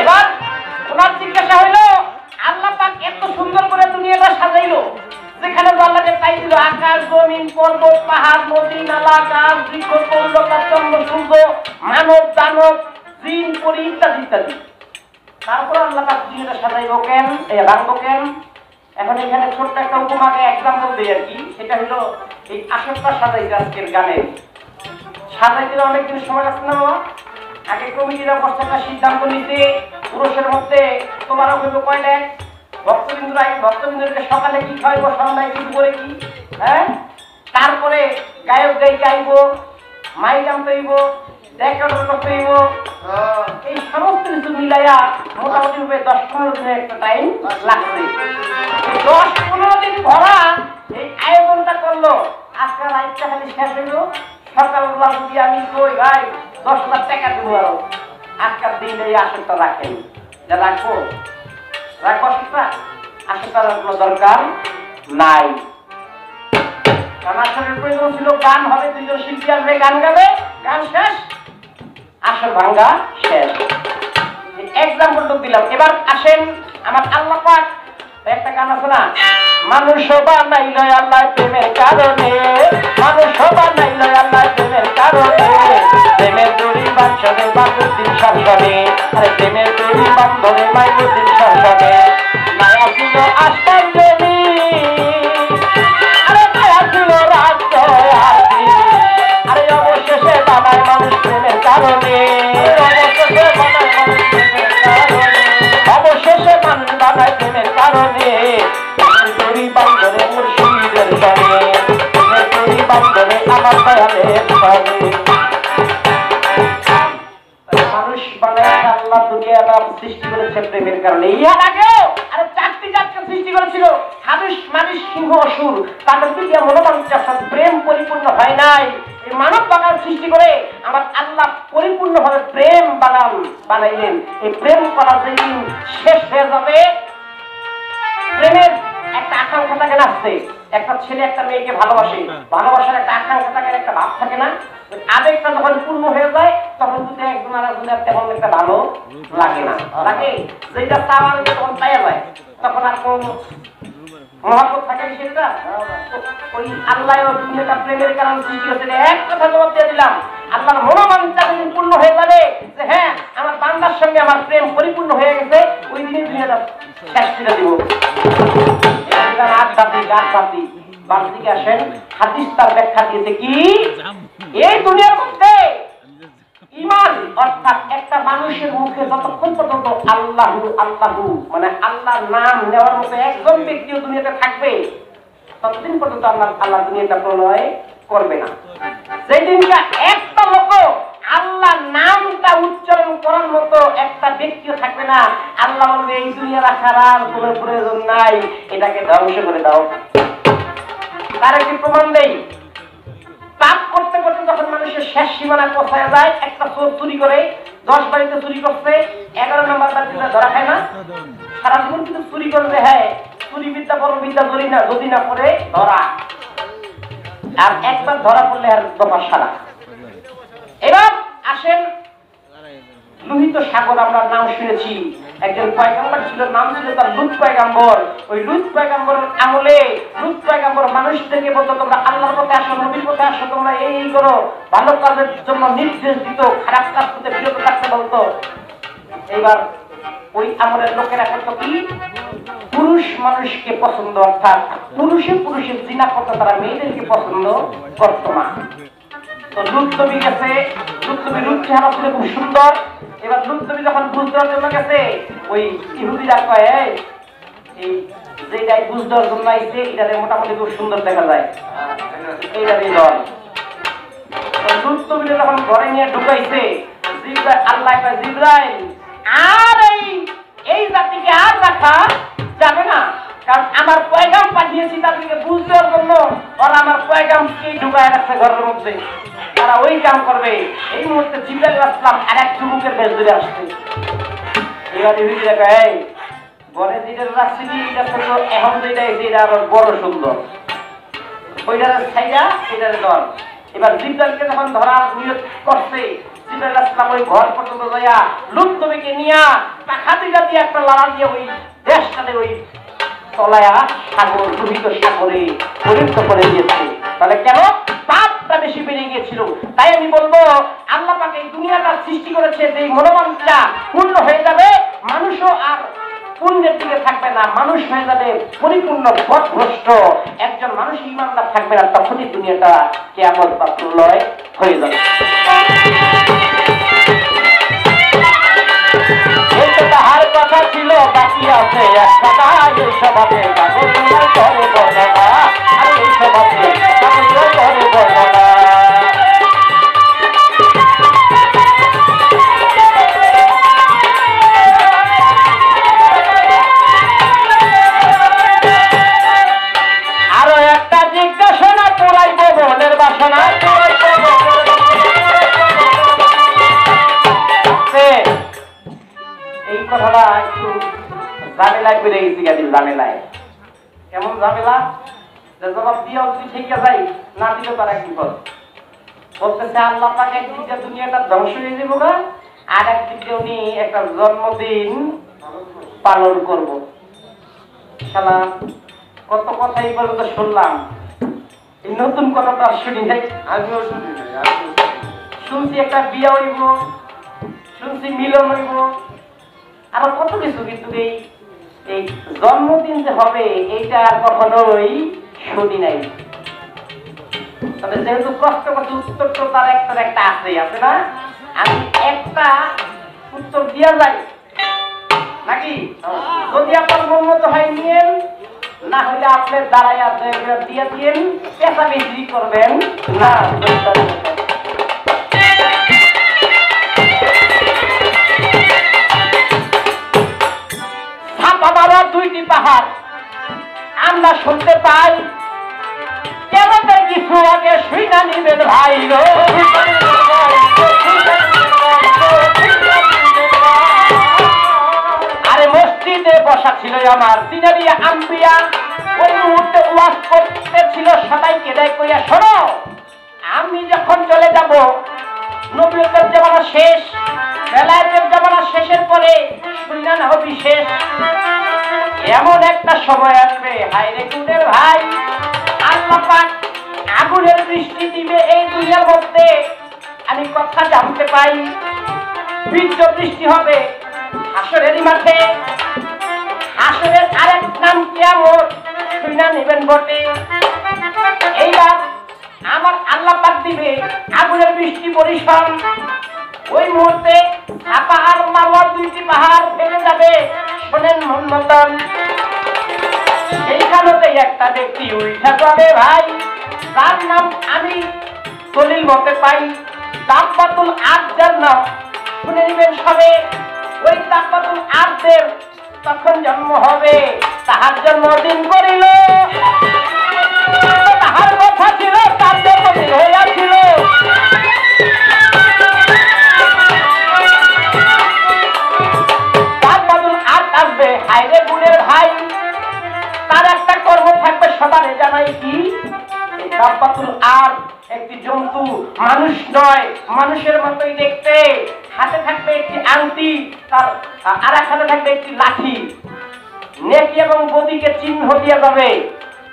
এবার ওনার জিজ্ঞাসা হইল, আল্লাহ পাক এত সুন্দর করে দুনিয়াটা সাজাইলো, যেখানে যা লাগে তাই দিল, আকাশ জমিন পর্বত পাহাড় নদী নালা গাছ বৃক্ষ তরুলতা চন্দ্র সূর্য মানব দানব জিন পরি ইত্যাদি ইত্যাদি। তারপর আল্লাহ পাক দুনিয়াটা সাজাইবো কেন, রাখবো কেন? এখন এখানে ছোট্ট একটা উপমাকে এক্সাম্পল দিই আর কি। সেটা হলো এই আসরটা সাজাইতে, আজকের গানে সাজাইতে অনেকদিন সময় লাগছে না বাবা? আগে কমিটিরা বসে একটা সিদ্ধান্ত নিতে, পুরুষের মধ্যে তোমারও হইব কয়টা ভক্তবিন্দুকে সকালে কি খাইব, সন্ধ্যায় কি করে কি, হ্যাঁ? তারপরে গায়ক গাই গাইব, মাইক আনতে হইব, ডেকোরেটর করতে হইব, এই সমস্ত কিছু মিলাইয়া মোটামুটি 10-15 দিনের একটা টাইম লাগছে। 10-15 দিন ভরা এই আয়োজনটা করলো। আজকাল আইটা খালি শেষ হইল, সকালবেলা যদি আমি কই ভাই 10,000 টাকা দেবো, আরো আজকাল দিন এই আসনটা রাখেন, যা রাখবো রাখবো, আসনটা কোনো দরকার নাই। কারণ আসনের প্রয়োজন ছিল গান হবে, 2জন শিল্পী আসবে, গান গাবে, গান শেষ, আসর ভাঙ্গা শেষ। এক্সাম্পল তো দিলাম। এবার আসেন আমার আল্লাহ পাক একটা গান আছে না, মানুষ বানাইল আল্লাহ প্রেমের কারণে, মানুষ বানাইল আল্লাহ প্রেমের কারণে, প্রেমের দড়ি বাঁধনে বাঁধুদ্দিন সংসদে, আরে প্রেমের দড়ি বাঁধনে মাইনুদ্দিন সংসদে, মায়া ছিল আসমান দেবী, আরে মায়া ছিল রাষ্ট্র আদি, আরে অবশেষে বানায় মানুষ প্রেমের কারণে, অবশেষে বানায় মানুষ প্রেমের কারণে, অবশেষে মানুষ বানায় প্রেমের কারণে, দড়ি বাঁধনে মুর্শিদের সঙ্গে, প্রেমের দড়ি বাঁধনে আমার দয়ালের সঙ্গে। মানুষ বানায় আল্লাহ দুনিয়াটা সৃষ্টি করেছে প্রেমের কারণে। ইহার আগেও আরে 4টি জাতকে সৃষ্টি করেছিল, হাবিস মানুষ সিংহ অসুর, তাদের দিকে মনোবাঞ্ছা প্রেম পরিপূর্ণ হয় নাই। এই মানব বাগান সৃষ্টি করে আমার আল্লাহ পরিপূর্ণভাবে প্রেম বাগান বানাইলেন। এই প্রেম করা যেদিন শেষ হয়ে যাবে, প্রেমের একটা আকাঙ্ক্ষা থাকে না, আসছে একটা ছেলে একটা মেয়েকে ভালোবাসে, ভালোবাসার একটা আকাঙ্ক্ষা থাকে, একটা ভাব থাকে না, আবেগটা যখন পূর্ণ হয়ে যায় তখন কিন্তু একজন আরেকজনের তেমন একটা ভালো লাগে না, লাগে যেটা চাওয়ার যখন পাইয়া যায় তখন আর কোন মহাব্বত থাকে সেটা। ওই আল্লাহ দুনিয়াটা প্রেমের কারণে সৃষ্টি হয়েছে। এক কথা জবাব দিয়ে দিলাম, আল্লাহর মনোবাঞ্ছা যেদিন পূর্ণ হয়ে যাবে, যে হ্যাঁ আমার বান্দার সঙ্গে আমার প্রেম পরিপূর্ণ হয়ে গেছে, ওই দিনে দুনিয়াটা শেষ করে দিব। বান্দিকে আসেন, হাদিস তার ব্যাখ্যা দিয়েছে কি, এই দুনিয়ার মধ্যে ঈমান অর্থাৎ একটা মানুষের মুখে যতক্ষণ পর্যন্ত আল্লাহু আল্লাহু মানে আল্লাহর নাম নেওয়ার মতো একজন ব্যক্তিও দুনিয়াতে থাকবে, ততদিন পর্যন্ত আল্লাহ দুনিয়াটা প্রলয় করবে না। যেদিনটা একটা লোক আল্লাহর নামটা উচ্চারণ করার মতো একটা ব্যক্তিও থাকবে না, আল্লাহ বলবে এই দুনিয়া রাখার আর কোনো প্রয়োজন নাই, এটাকে ধ্বংস করে দাও। তার একটি প্রমাণ দেই, পাপ করতে করতে যখন মানুষের শেষ সীমানায় পৌঁছায় যায়, একটা চোর চুরি করে 10 বাড়িতে চুরি করছে, 11 নম্বর বাড়িতে ধরা খায় না, সারা জীবন কিন্তু চুরি করবে, হ্যাঁ চুরি বিদ্যা বড় বিদ্যা যদি না করে ধরা, আর একবার ধরা পড়লে আর দফা সারা। এবার আসেন লোহিত সাগর, আমরা নাম শুনেছি, একজন পয়গম্বর ছিল, নাম ছিল তার লূত পয়গম্বর। ওই লূত পয়গম্বরের আমলে লূত পয়গম্বর মানুষদেরকে বলতো তোমরা আল্লাহর পথে আসো, নবীর পথে আসো, তোমরা এই করো, ভালো কাজের জন্য নির্দেশ দিত, খারাপ কাজ থেকে বিরত থাকতে বলতো। এইবার ওই আমলের লোকেরা করতো কি, পুরুষ মানুষকে পছন্দ, অর্থাৎ পুরুষের জিনা করতো, তারা মেয়েদেরকে পছন্দ করতো না। তো লূত নবী গেছে, লূত নবী রূপ চেহারা ছিল খুব সুন্দর। এবার লূত নবী যখন বুঝ দেওয়ার জন্য গেছে, ওই ইহুদিরা কয় এই যেটাই বুঝ দেওয়ার জন্য আইছে এটাতে মোটামুটি খুব সুন্দর দেখা যায়, এইটারই দল। লূত নবী যখন ঘরে নিয়ে ঢুকাইছে, আল্লাহ কয় জিবরাইল আর এই জাতিকে আর রাখা যাবে না, কারণ আমার পয়গাম পাঠিয়েছি তাদেরকে বুঝ দেওয়ার জন্য, ওরা আমার পয়গামকে ঢুকায় রাখছে ঘরের মধ্যে, তারা ওই কাম করবে। এই মুহূর্তে জিবরাইল আসলাম আর এক যুবকের বেশ ধরে আসছে। এবার ইহুদিরা কয় ঘরে যেটা রাখছি এটা তো এখন যেটা এসে এটা আরো বড় সুন্দর, ওইটার ছাইয়া এটার দল। এবার জিবরাইলকে যখন ধরার নিয়ত করছে, জিবরাইল আসলাম ওই ঘর পর্যন্ত যাইয়া লূত নবীকে নিয়া টাকা দিয়ে একটা লড়া দিয়ে ওই দেশটাতে ওই তলায়া সাগর, লোহিত সাগরে পরিণত করে দিয়েছে। তাহলে কেন? পাপটা বেশি বেড়ে গিয়েছিল। তাই আমি বলবো আল্লাহ পাক এই দুনিয়াটা সৃষ্টি করেছে, যে মনোমানটা পূর্ণ হয়ে যাবে, মানুষও আর পুণ্যের দিকে থাকবে না, মানুষ হয়ে যাবে পরিপূর্ণ পথভ্রষ্ট। একজন মানুষ ইমানদার থাকবে না, তখনই দুনিয়াটা কিয়ামত বা প্রলয় হয়ে যাবে। তাহার কথা ছিল বাকি আছে এক কথা, এই সভাতে তোমার করে বর্ণনা, আর এই সভাতে করে বর্ণনা। আরো একটা জিজ্ঞাসা পুরাইব মনের বাসনা। এই কথাটা একটু ঝামেলায় বেড়ে গেছি, গাড়ির ঝামেলায়। কেমন ঝামেলা? জবাব দিয়ে অবধি ঠিক যাই, না দিলে তার এক বিপদ। বলতেছে আল্লাহ পাক একদিক দিয়ে দুনিয়াটা ধ্বংস হয়ে যাবো না, আর একদিক দিয়ে উনি একটা জন্মদিন পালন করব। শালা কত কথা এই পর্যন্ত শুনলাম, এই নতুন কথাটা শুনি নাই, আমিও শুনি নাই। শুনছি একটা বিয়া হইব, শুনছি মিলন হইব, আরো কত কিছু, কিন্তু এই জন্মদিন যে হবে এইটা আর কখনোই শুনি নাই। তবে যেহেতু কষ্ট করছে, উত্তর তো তার একটা আছে না, আমি একটা উত্তর দিয়া যাই নাকি? যদি আপনার মন মতো হয় নিয়েন, না হলে আপনার দাঁড়াইয়া দিয়ে দিয়েন, পেশা বিক্রি করবেন না। দুইটি পাহাড় আমরা শুনতে পাই, কেমতের কিছু আগে শুইনা নিবেন ভাই। আরে মসজিদে বসা ছিল আমার দিনারি আম্বিয়া, ওই মুহূর্তে ওয়াজ করতেছিল সবাইকে, দেয় কইয়া শোনো, আমি যখন চলে যাব, নবুয়তের জামানা শেষ, বেলায়েতের জামানা শেষের পরে সুন্নাত হবে শেষ, এমন একটা সময় আসবে, হায়রে গুণের ভাই, আল্লাহ পাক আগুনের বৃষ্টি দিবে এই দুনিয়ার মধ্যে। আমি কথা জানতে পাই, বীর্য বৃষ্টি হবে হাসরের মাঠে। হাসরের আরেক নাম কিয়ামত, শুনা নেবেন বটে। এইবার আমার আল্লাহ পাক দিবে আগুনের বৃষ্টি পরিশন। ওই মুহূর্তে সাফা আর মারওয়া দুইটি পাহাড় ফেলে যাবে। শোনেন মন্নতন, এইখানেতে একটা ব্যক্তি উঠা যাবে ভাই, তার নাম আমি দলিল মতে পাই দাব্বাতুল আরদের নাম। শুনে নিবেন সবে, ওই দাব্বাতুল আরদের তখন জন্ম হবে, তাহার জন্মদিন করিল, তাহার কথা ছিল তার জন্মদিন হইয়াছিল। দাব্বাতুল আরদ আসবে, হায়রে গুণের ভাই, তার একটা কর্ম থাকবে সবারে জানাই কি, দাব্বাতুল আরদ একটি জন্তু, মানুষ নয়, মানুষের মতোই দেখতে, হাতে থাকবে একটি আংটি, তার আর এক হাতে থাকবে একটি লাঠি। নেকি এবং বদিকে চিহ্ন দিয়ে যাবে।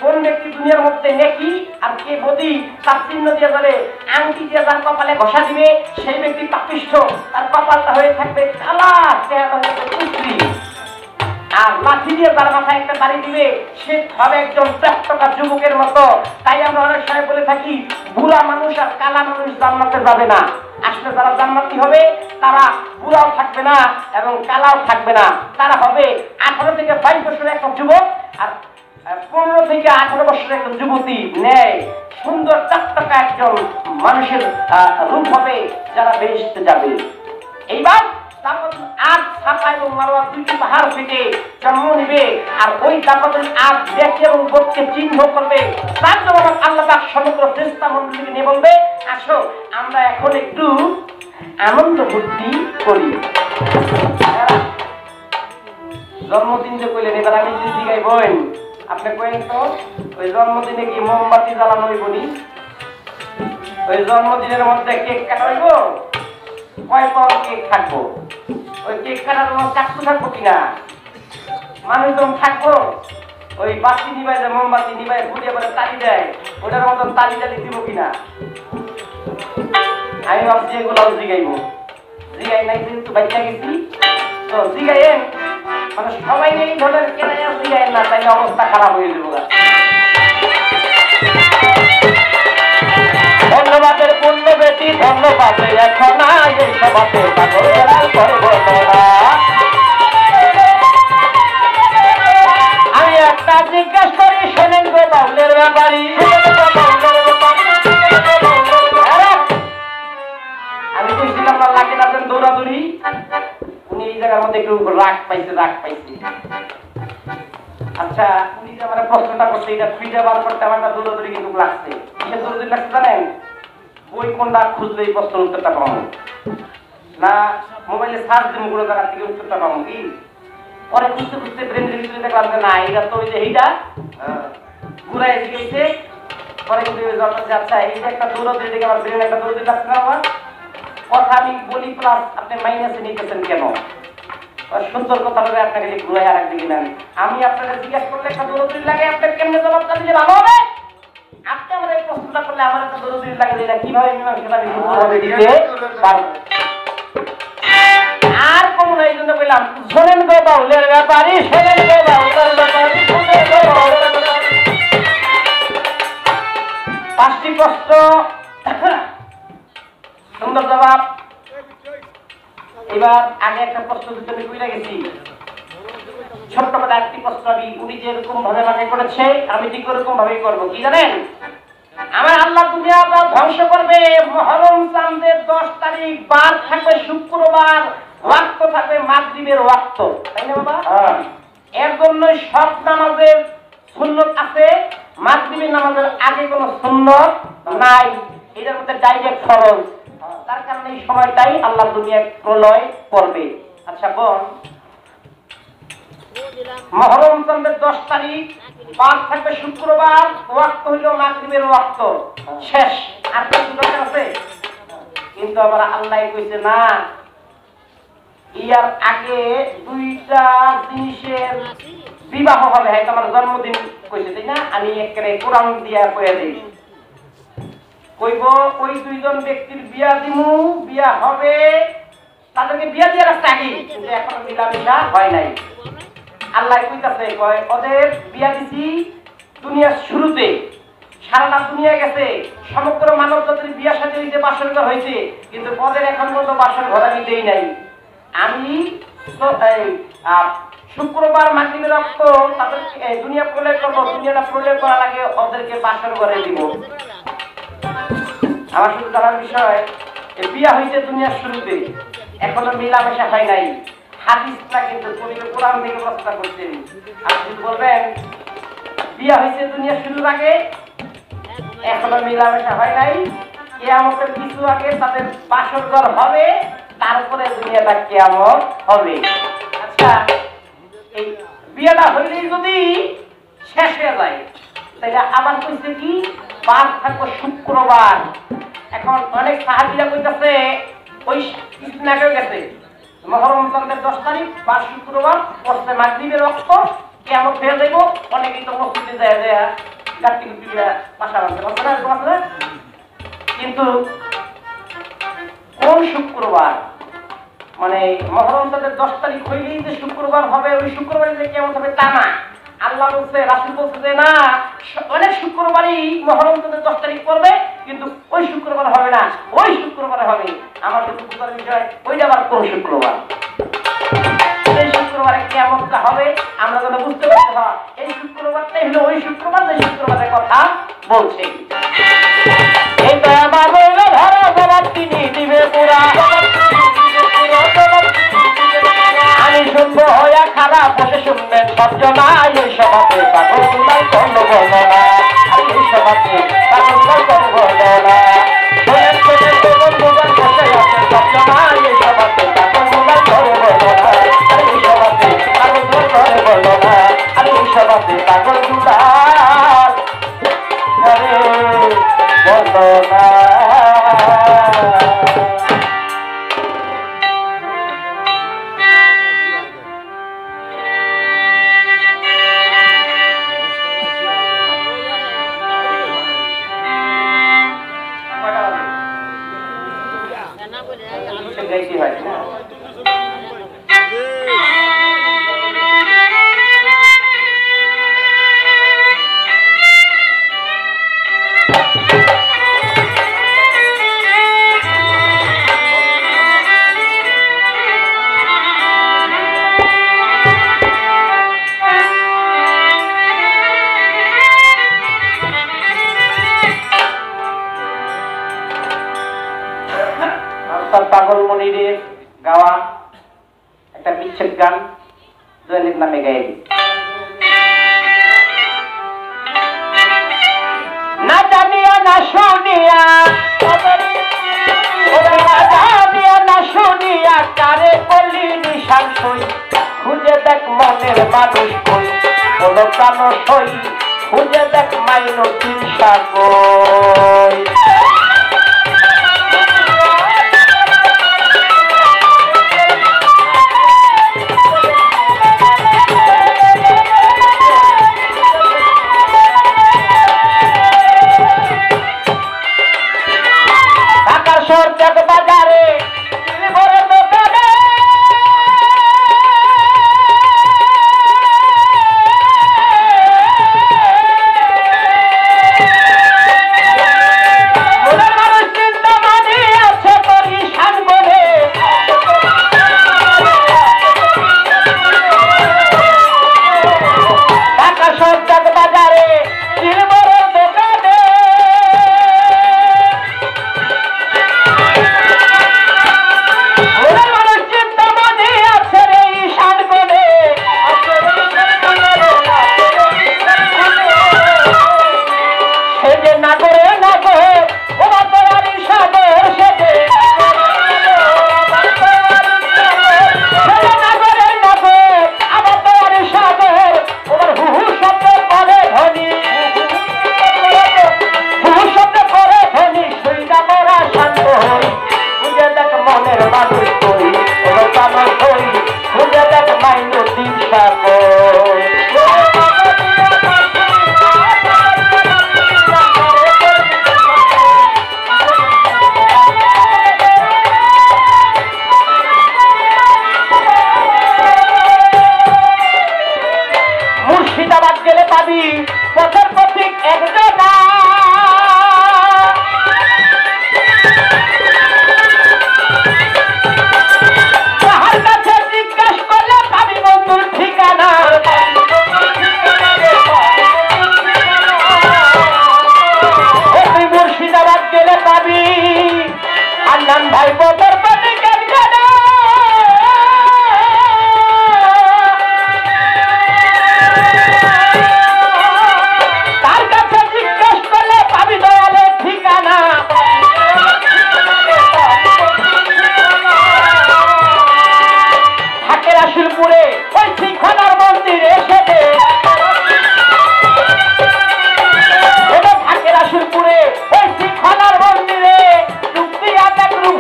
কোন ব্যক্তি দুনিয়ার মধ্যে নেকি আর কে বদি তার চিহ্ন দিয়ে যাবে। আংটি দিয়ে যার কপালে ঘষা দিবে সেই ব্যক্তি পাপিষ্ঠ, তার কপালটা হয়ে থাকবে কালা, চেহারা হয়ে থাকবে কুচরি। আর লাঠি দিয়ে যার মাথায় একটা বাড়ি দিবে সে হবে একজন প্রাপ্তকা যুবকের মতো। তাই আমরা অনেক সময় বলে থাকি বুড়া মানুষ আর কালা মানুষ জান্নাতে যাবে না। আসলে যারা জান্নাতি হবে তারা বুড়াও থাকবে না এবং কালাও থাকবে না, তারা হবে 18 থেকে 22 বছরের একটা যুবক আর 15 থেকে 18 বছরের একজন যুবতী। নেয় সুন্দর টাটকা একজন মানুষের রূপ হবে যারা বেহেশতে যাবে। এইবার আজ ছাপা এবং মারোয়া দুইটি পাহাড় থেকে জন্ম নিবে আর ওই দাপটের আজ দেখে এবং বোধকে চিহ্ন করবে। তার জন্য আল্লাহ পাক সমগ্র ফেরেশতা মণ্ডলীকে নিয়ে বলবে, আসো আমরা এখন একটু আনন্দ ফুর্তি করি। জন্মদিন যে কইলেন, এবার আমি যদি জিগাই বোন আপনি কইেন তো ওই জন্মদিনে কি মোমবাতি জ্বালানো হইব নি? ওই জন্মদিনের মধ্যে কেক কাটা হইব? কয় পাউন্ড কেক থাকবো? ওই কেক কাটার জন্য চাকু থাকবো কিনা? মানুষজন থাকবো? ওই বাতি নিবাই যায়, মোমবাতি নিবাই ঘুরিয়ে পরে তালি দেয়, ওটার মতন তালি টালি দিব কিনা? আমি ভাবছি এগুলো জিগাইব। জিগাই নাই যেহেতু বাচ্চা গেছি তো জিগাইয়েন, মানে সবাই এই ধরনের কেনা জিগাইয়েন না, তাইলে অবস্থা খারাপ হয়ে যাবো। ধন্যবাদের পূর্ণ বেটি ধন্যবাদে এখন এই সভাতে পাগল বেড়াল করব না। আমি একটা জিজ্ঞাসা করি, শোনেন গো বাউলের ব্যাপারী। আমি কইছিলাম না লাগে না দৌড়াদৌড়ি, উনি এই জায়গার মধ্যে একটু রাগ পাইছে। আচ্ছা উনি যে আমার প্রশ্নটা করছে এটা ফ্রিজে বার করতে আমার দৌড়াদৌড়ি কিন্তু লাগছে। কিসের দৌড়াদৌড়ি লাগছে জানেন? বই কোনটা খুঁজলে এই প্রশ্নের উত্তরটা পাবো না, মোবাইলে সার্চ দিন কোনো জায়গা থেকে উত্তরটা পাবো কি? পরে খুঁজতে খুঁজতে ব্রেনের ভিতরে দেখলাম যে না এটা তো ওই যে এইটা ঘুরাই গেছে। পরে কিন্তু আচ্ছা এই যে একটা দৌড়াদৌড়ি দেখে আমার ব্রেন একটা দৌড়াদৌড়ি লাগছে না। আমার কথা আমি বলি প্লাস আপনি মাইনাসে নিতেছেন কেন? সুন্দর কথা বলে আপনাকে ঘুরাই আর একদিকে নেন। আমি আপনাকে জিজ্ঞাসা করলে একটা দৌড়াদৌড়ি লাগে, আপনার কেমনে জবাবটা দিলে ভালো হবে? আপনি আমার এই প্রশ্নটা করলে আমার একটা দৌড়াদৌড়ি লাগে, এটা কিভাবে মীমাংসাটা দিতে পারবো? আর কোন এই জন্য বললাম, শোনেন গো বাউলের ব্যাপারী, শোনেন গো বাউলের ব্যাপারী, শোনেন গো বাউলের ব্যাপারী। 5টি প্রশ্ন, সুন্দর জবাব। এবার আগে একটা প্রশ্ন দিতে আমি কইরা গেছি, ছোট্ট করে একটি প্রশ্ন আমি উনি যেরকম ভাবে ভাগে করেছে আমি ঠিক ওরকম ভাবেই করবো। কি জানেন? আমার আল্লাহ দুনিয়াটা ধ্বংস করবে মহরম চাঁদের 10 তারিখ, বার থাকবে শুক্রবার, ওয়াক্ত থাকবে মাগরিবের ওয়াক্ত, তাই না বাবা? এর জন্য সব নামাজের সুন্নত আছে, মাগরিবের নামাজের আগে কোনো সুন্নত নাই, এটার মধ্যে ডাইরেক্ট ফরজ। তার কারণে এই সময়টাই আল্লাহ দুনিয়া প্রলয় করবে। আচ্ছা বোন, মহরম চাঁদের 10 তারিখ, বার থাকবে শুক্রবার, ওয়াক্ত হইল মাগরিবের ওয়াক্ত, শেষ। আর কিছু দরকার আছে? কিন্তু আবার আল্লাহ কইছে না, ইয়ার আগে 2টা জিনিসের বিবাহ হবে। হয়তো আমার জন্মদিন কইছে তাই না, আমি একেবারে কোরআন দিয়া কয়ে দিই, কইব ওই 2জন ব্যক্তির বিয়া দিমু, বিয়া হবে, তাদেরকে বিয়া দিয়ে রাখতে আগে, কিন্তু এখনো মিলামিশা হয় নাই। আল্লাহ কইতাছে কয় ওদের বিয়া দিছি দুনিয়ার শুরুতে, সারাটা দুনিয়া গেছে, সমগ্র মানব জাতির বিয়া সাথে হইতে বাসর ঘর হয়েছে, কিন্তু ওদের এখন পর্যন্ত বাসর ঘর আমি দেই নাই। আমি শুক্রবার মাগরিবের রক্ত তাদের দুনিয়া প্রলয় করবো, দুনিয়াটা প্রলয় করার আগে ওদেরকে বাসর ঘরে দিব। আমার শুধু জানার বিষয়, বিয়া হয়েছে দুনিয়ার শুরুতে, এখনো মিলামেশা হয় নাই। হাদিসটা কিন্তু কোরআন থেকে প্রশ্ন করছেন। আপনি যদি বলবেন বিয়া হয়েছে দুনিয়ার শুরুর আগে, এখনো মিলামেশা হয় নাই, কিয়ামতের কিছু আগে তাদের বাসর ঘর হবে, তারপরে দুনিয়াটা কিয়ামত হবে। আচ্ছা এই বিয়াটা হইলেই যদি শেষ হয়ে যায়, তাহলে আবার কইছে কি বার থাকবো শুক্রবার। এখন অনেক সাহাবীরা কইতাছে ওই আগেও গেছে মহরম চন্দ্রের 10 তারিখ 5 শুক্রবার পড়ছে মাগরিবের ওয়াক্ত কিয়ামত হয়ে যাইব অনেকেই তো মসজিদে যায় যায় গাটি গুটিরা পাশা বাঁধছে কিন্তু কোন শুক্রবার মানে মহরম চন্দ্রের 10 তারিখ হইলেই যে শুক্রবার হবে ওই শুক্রবারই যে কিয়ামত হবে তা না আল্লাহ বলছে রাসূল বলছে যে না অনেক শুক্রবারই মহরম চন্দ্রের 10 তারিখ পড়বে কিন্তু ওই শুক্রবার হবে না ওই শুক্রবারে হবে আমার তো বুঝার বিষয় ওইটা আবার কোন শুক্রবার এই শুক্রবারে কিয়ামতটা হবে আমরা যেন বুঝতে পারতে হয় এই শুক্রবারটাই হলো ওই শুক্রবার যে শুক্রবারের কথা বলছে এই তো আমার হইলো ধরা জবাব তিনি দিবে পুরা আমি শুনবো হইয়া খারাপ বসে শুনবেন সব জনা এই সভাতে পাগল গুলাই করলো বলো না এই সভাতে পাগল গুলাই করবো না শোনেন শোনেন বলুন বলুন বসে আছে সব জনা এই সভাতে পাগল গুলাই করবো না এই সভাতে পাগল গুলাই করবো না এই সভাতে পাগল গুলাই বলো না পাগল মনিরের গাওয়া একটা বিচ্ছেদ গান দোয়েলের নামে গায়ে দিই না জানিয়া না শুনিয়া না জানিয়া না শুনিয়া কারে বলি নিশান সই খুঁজে দেখ মনের মানুষ কই কোনো প্রাণ সই খুঁজে দেখ মাইনো চিন্তা কই বাজারে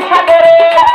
সাগরে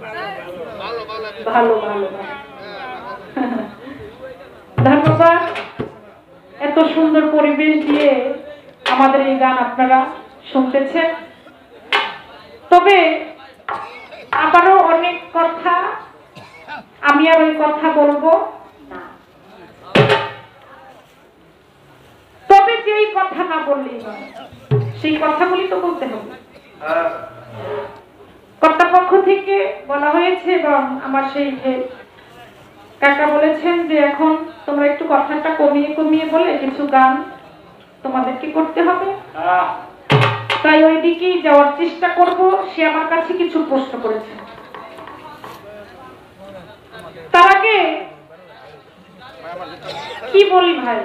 ভালো ভালো ধন্যবাদ। এত সুন্দর পরিবেশ দিয়ে আমাদের এই গান আপনারা শুনতেছেন। তবে আবারও অনেক কথা, আমি আর ওই কথা বলবো না। তবে যেই কথা না বললেই নয়, সেই কথাগুলি তো বলতে হবে। কর্তৃপক্ষ থেকে বলা হয়েছে এবং আমার সেই যে কাকা বলেছেন যে এখন তোমরা একটু কথাটা কমিয়ে কমিয়ে বলে কিছু গান তোমাদেরকে করতে হবে, তাই ওই দিকেই যাওয়ার চেষ্টা করব। সে আমার কাছে কিছু প্রশ্ন করেছে। তার আগে কি বলি ভাই,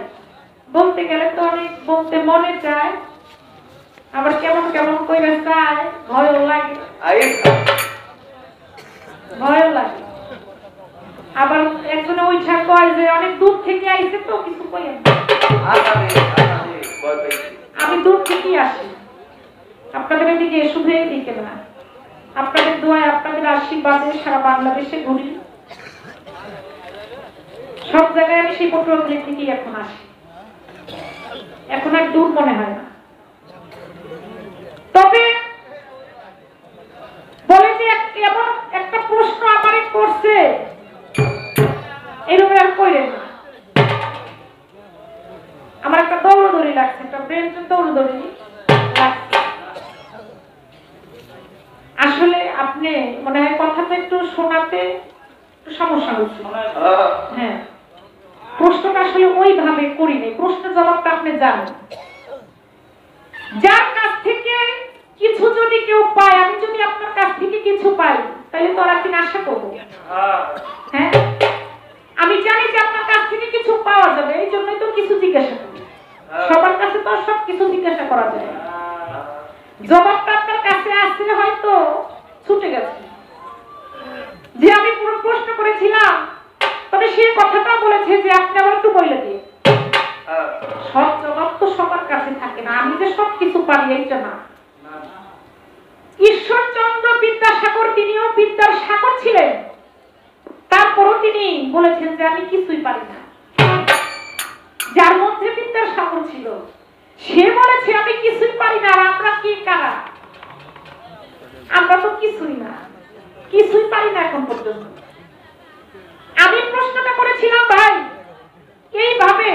বলতে গেলে তো অনেক বলতে মনে চায়, আবার কেমন কেমন করে চায়, ভয়ও লাগে ভয়ও লাগে। আবার একজনে ওইটা কয় যে অনেক দূর থেকে আইছে তো কিছু কই, আমি দূর থেকেই আসি, আপনাদের এদিকে শুধু এদিকে না, আপনাদের দোয়ায় আপনাদের আশীর্বাদে সারা বাংলাদেশে ঘুরি, সব জায়গায় আমি সেই পটুয়াখালী থেকেই এখন আসি, এখন আর দূর মনে হয় না। তবে বলে যে এমন একটা প্রশ্ন আমারই করছে, এরকম আর কইলেন না। আমার একটা দৌড়দৌড়ি লাগছে, একটা ব্রেন দৌড়দৌড়ি লাগছে। আসলে আপনি মনে হয় কথাটা একটু শোনাতে একটু সমস্যা হচ্ছে। হ্যাঁ, প্রশ্নটা আসলে ওইভাবে করিনি, প্রশ্ন জবাবটা আপনি জানেন। যার কাছ থেকে কিছু যদি কেউ পায়, আমি যদি আপনার কাছ থেকে কিছু পাই, তাহলে তো আর একদিন আশা করবো। হ্যাঁ, আমি জানি যে আপনার কাছ থেকে কিছু পাওয়া যাবে, এই জন্যই তো কিছু জিজ্ঞাসা করি। সবার কাছে তো সব কিছু জিজ্ঞাসা করা যায়, জবাবটা আপনার কাছে আসছে হয়তো ছুটে গেছে। যে আমি পুরো প্রশ্ন করেছিলাম, তবে সে কথাটা বলেছে যে আপনি আবার একটু বলে দিয়ে, সব জবাব তো সবার কাছে থাকে না, আমি যে সব কিছু পারি এইটা না। ঈশ্বরচন্দ্র বিদ্যাসাগর তিনিও বিদ্যার সাগর ছিলেন, তারপরও তিনি বলেছেন যে আমি কিছুই পারি না। যার মধ্যে বিদ্যার সাগর ছিল সে বলেছে আমি কিছুই পারি না। আর আমরা কি কারা? আমরা তো কিছুই না, কিছুই পারি না এখন পর্যন্ত। আমি প্রশ্নটা করেছিলাম ভাই এইভাবে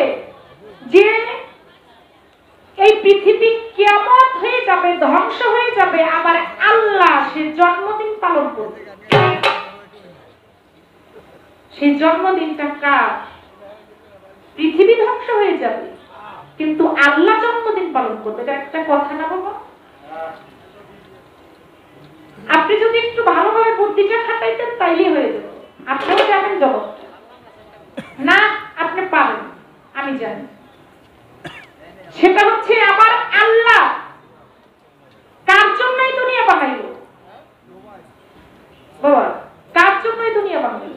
যে এই পৃথিবী কিয়ামত হয়ে যাবে, ধ্বংস হয়ে যাবে, আবার আল্লাহ সে জন্মদিন পালন করবে। সেই জন্মদিনটা কার? পৃথিবী ধ্বংস হয়ে যাবে কিন্তু আল্লাহ জন্মদিন পালন করবে, এটা একটা কথা না বাবা? আপনি যদি একটু ভালোভাবে বুদ্ধিটা খাটাইতেন তাইলেই হয়ে যেত। আপনিও জানেন জগৎটা না, আপনি পারেন, আমি জানি। সেটা হচ্ছে আবার আল্লাহ কার জন্যই দুনিয়া বানাইল বাবা? কার জন্যই দুনিয়া বানাইল?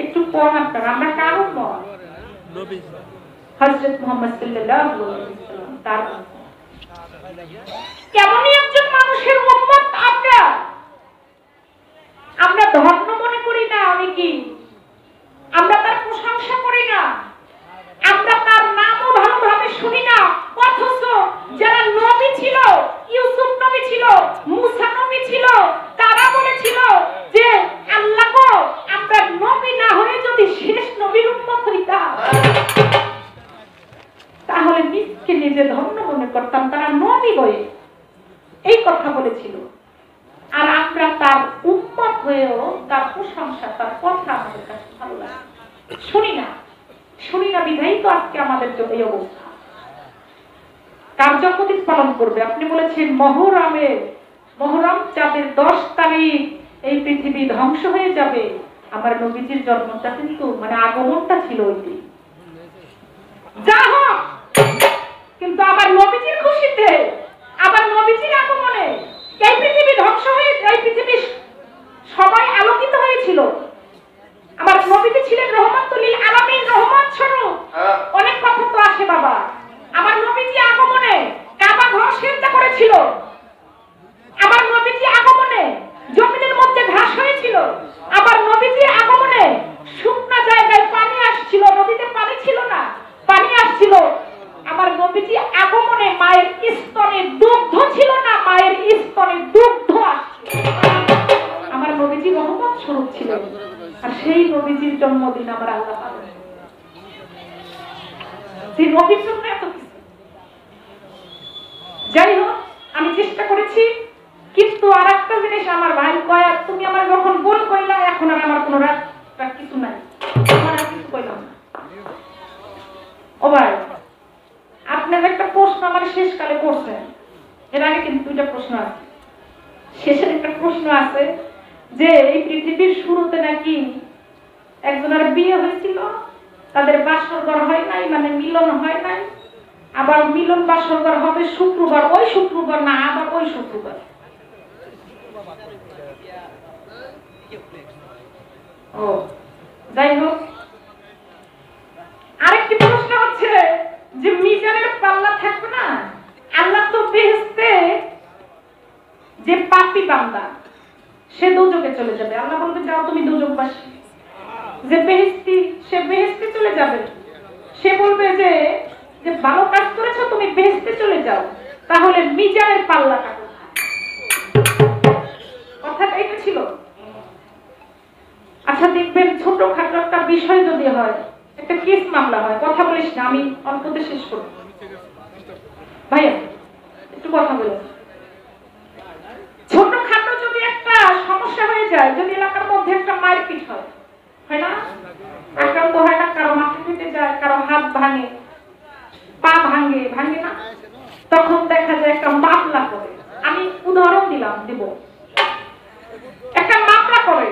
একটু কম আপনারা, আমরা কার উম্মত? হযরত মুহাম্মদ সাল্লাল্লাহু আলাইহি ওয়াসাল্লাম তার কেমনই একজন মানুষের উম্মত আমরা। আমরা ধন্য মনে করি না অনেকেই, আমরা তার প্রশংসা করি না, আমরা তার নামও ভালোভাবে শুনি না। অথচ যারা নবী ছিল, ইউসুফ নবী ছিল, মুসা নবী ছিল, তারা বলেছিল যে আল্লাহ গো, আমরা নবী না হয়ে যদি শেষ নবীর উম্মত হইতাম তাহলে নিজকে নিজে ধন্য মনে করতাম, তারা নবী হয়ে এই কথা বলেছিল। আর আমরা তার উম্মত হয়েও তার প্রশংসা, তার কথা আমাদের কাছে ভালো লাগে, শুনি না। শুনি না বিধাই তো আজকে আমাদের জন্য এই অবস্থা। কার জন্মদিন পালন করবে? আপনি বলেছেন মহরম চাঁদের 10 তারিখ এই পৃথিবী ধ্বংস হয়ে যাবে। আমার নবীজির জন্মটা কিন্তু মানে আগমনটা ছিল ওই দিন, যা হোক, কিন্তু আবার নবীজির খুশিতে, আবার নবীজির আগমনে এই পৃথিবী ধ্বংস হয়ে, এই পৃথিবী সবাই আলোকিত হয়েছিল। আমার নবীজি ছিলেন রহমাতুল লিল আলামিন, রহমত স্বরূপ। অনেক কথা তো আসে বাবা। আমার নবীজি আগমনে কাবা ঘর সিজদা করেছিল, আমার নবীজি আগমনে জমিনের মধ্যে ঘাস নবীজি রহমত স্বরূপ ছিলেন, আর সেই নবীজির জন্মদিন আমরা আল্লাহ পালন। সেই নবীর জন্য এত কিছু। যাই হোক, আমি চেষ্টা করেছি, কিন্তু আর একটা জিনিস আমার ভাই কয়, তুমি আমার যখন বোন কইলা, এখন আর আমার কোনো রাগ কিছু নাই, আমার আর কিছু কইলাম না। ও ভাই, আপনার একটা প্রশ্ন আমার শেষকালে করছেন, এর আগে কিন্তু দুইটা প্রশ্ন আছে। শেষের একটা প্রশ্ন আছে যে এই পৃথিবীর শুরুতে নাকি একজনের বিয়ে হয়েছিল, তাদের বাসর ঘর হয় নাই, মানে মিলন হয় নাই, আবার মিলন বাসর ঘর হবে শুক্রবার, ওই শুক্রবার না আবার ওই শুক্রবার। ও যাই হোক, আরেকটি প্রশ্ন হচ্ছে যে মিজানের পাল্লা থাকবে না, আল্লাহ তো বেহেশতে যে পাপী বান্দা সে দোজখে চলে যাবে, আল্লাহ বলবে যাও তুমি দোজখবাসী। যে বেহেশতি সে বেহেশতে চলে যাবে, সে বলবে যে যে ভালো কাজ করেছো তুমি বেহেশতে চলে যাও, তাহলে মিজানের পাল্লাটা কোথায়? কথাটা এটা ছিল। আচ্ছা দেখবেন, ছোটখাটো একটা বিষয় যদি হয়, একটা কেস মামলা হয়, কথা বলিস না, আমি অল্পতে শেষ করব ভাইয়া, একটু কথা বলে। ছোটখাটো যদি একটা সমস্যা হয়ে যায়, যদি এলাকার মধ্যে একটা মারপিট হয়, হয় না, আক্রান্ত হয় না, কারো মাথা ফেটে যায়, কারো হাত ভাঙে, পা ভাঙে না, তখন দেখা যায় একটা মামলা করে। আমি উদাহরণ দিব, একটা মামলা করে,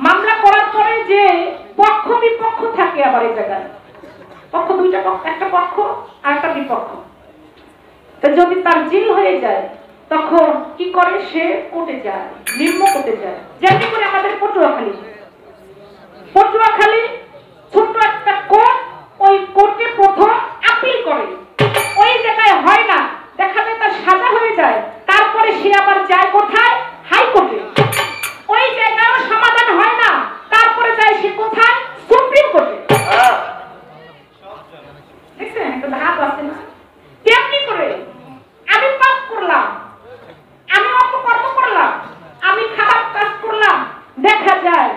মামলা করার পরে যে পক্ষ বিপক্ষ থাকে, আবার এই জায়গায় পক্ষ দুইটা, একটা পক্ষ আর একটা বিপক্ষ, তো যদি তার জিল হয়ে যায় তখন কি করে, সে কোর্টে যায়, নিম্ন কোর্টে যায়। যেমনি করে আমাদের পটুয়াখালী ছোট্ট একটা কোর্ট, ওই কোর্টে প্রথম আপিল করে, ওই জায়গায় হয় না, দেখা যায় তার সাজা হয়ে যায়, তারপরে সে আবার যায় কোথায়, হাইকোর্টে, ওই জায়গায়ও সমাধান হয় না, তারপরে যায় সে কোথায়, সুপ্রিম কোর্টে। দেখছেন একটা ধাপ আছে না? তেমনি করে আমি পাপ করলাম, আমি অপকর্ম করলাম, আমি খারাপ কাজ করলাম, দেখা যায়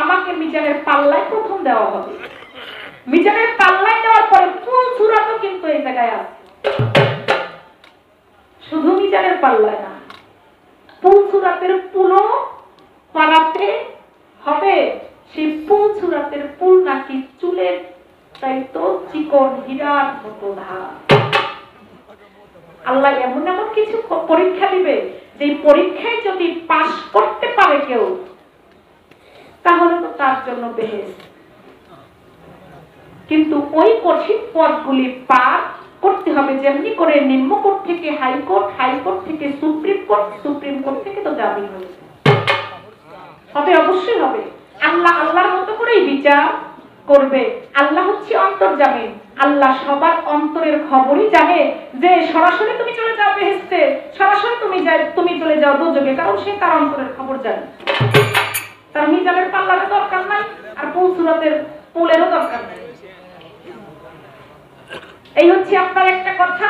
আমাকে মিজানের পাল্লায় প্রথম দেওয়া হবে। মিজানের পাল্লায় দেওয়ার পরে ফুল সুরাতও কিন্তু এই জায়গায় আছে, শুধু মিজানের পাল্লায় না, ফুল সুরাতের পুলও পাড়াতে হবে। সেই ফুল সুরাতের পুল নাকি চুলের তাই তো চিকন হীরার মতো ধার। আল্লাহ এমন এমন কিছু পরীক্ষা দিবে, যে পরীক্ষায় যদি পাস করতে পারে কেউ, তাহলে তো তার জন্য বেহেশত। কিন্তু ওই কঠিন পথগুলি পার করতে হবে, যেমনি করে নিম্ন কোর্ট থেকে হাইকোর্ট, হাইকোর্ট থেকে সুপ্রিম কোর্ট, সুপ্রিম কোর্ট থেকে তো জামিন হয়েছে, হবে, অবশ্যই হবে। আল্লাহ আল্লাহর মতো করেই বিচার করবে। আল্লাহ হচ্ছে অন্তর্যামী, আল্লাহ সবার অন্তরের খবরই জানে, যে সরাসরি তুমি চলে যাও বেহেশতে, সরাসরি তুমি চলে যাও দোজখে, কারণ সে তার অন্তরের খবর জানে। তার মিজানের পাল্লারও দরকার নাই, আর ফুল সুরাতের পুলেরও দরকার নাই। এই হচ্ছে আপনার একটা কথা।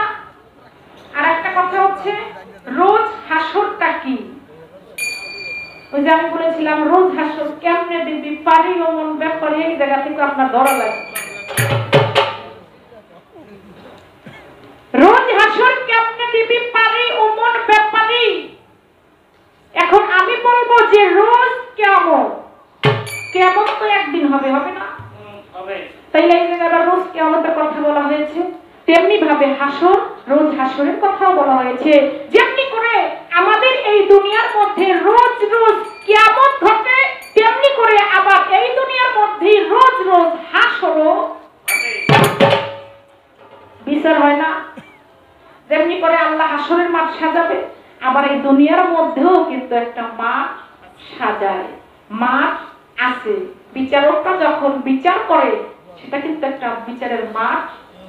আর একটা কথা হচ্ছে রোজ হাসরটা কি। ওই যে আমি বলেছিলাম রোজ হাসর কেমনে দিবি, পারি অমন ব্যাপারে এই জায়গা থেকে আপনার ধরা লাগে। রোজ হাসর কেমনে দিবি, পারি অমন ব্যাপারে। এখন আমি বলবো যে রোজ কেমন, কেমন তো একদিন হবে, হবে না? তাইলে এই জায়গায় রোজ কেমতের কথা বলা হয়েছে, তেমনি ভাবে হাসর, রোজ হাসরের কথাও বলা হয়েছে। যেমনি করে আমাদের এই দুনিয়ার মধ্যে রোজ রোজ কিয়ামত ঘটে, তেমনি করে আবার এই দুনিয়ার মধ্যে রোজ রোজ হাসরও বিচার হয় না। যেমনি করে আল্লাহ হাসরের মাঠ সাজাবে, আবার এই দুনিয়ার মধ্যেও কিন্তু একটা মাঠ সাজায়, মাঠ আছে। বিচারকটা যখন বিচার করে, সেটা কিন্তু একটা বিচারের মাঠ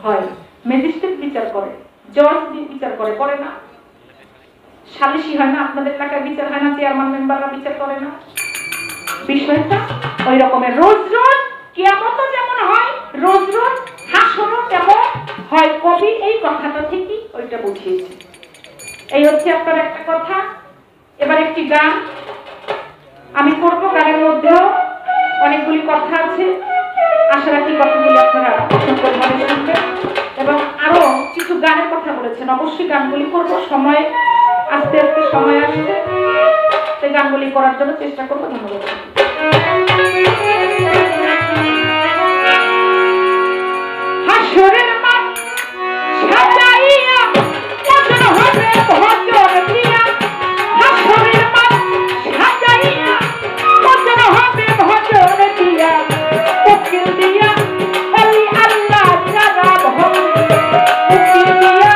হয়। ম্যাজিস্ট্রেট বিচার করে, জজ বিচার করে না, সালিশি হয় না, আপনাদের এলাকায় বিচার হয় না, চেয়ারম্যান মেম্বাররা বিচার করে না। বিষয়টা ওই রকমের। রোজ রোজ কিয়ামত যেমন হয়, রোজ রোজ হাসরও তেমন হয়। কবি এই কথাটা ঠিকই ওইটা বুঝিয়েছে। এই হচ্ছে আপনার একটা কথা। এবার একটি গান আমি করব। গানের মধ্যেও অনেকগুলি কথা আছে, আশা রাখি কথাগুলি আপনারা সুন্দরভাবে শুনবেন। এবং আরো কিছু গানের কথা বলেছেন, অবশ্যই গানগুলি করব। সময় আস্তে আস্তে সময় আসছে, সেই গানগুলি করার জন্য চেষ্টা করবো। ধন্যবাদ। হাসরের মাঠ সাজাইয়া ভজন হবে ভজন দিয়া, হাসরের মাঠ সাজাইয়া ভজন হবে ভজন দিয়া, উকিল দিয়া আলি আল্লাহ যারা ভক্তি, উকিল দিয়া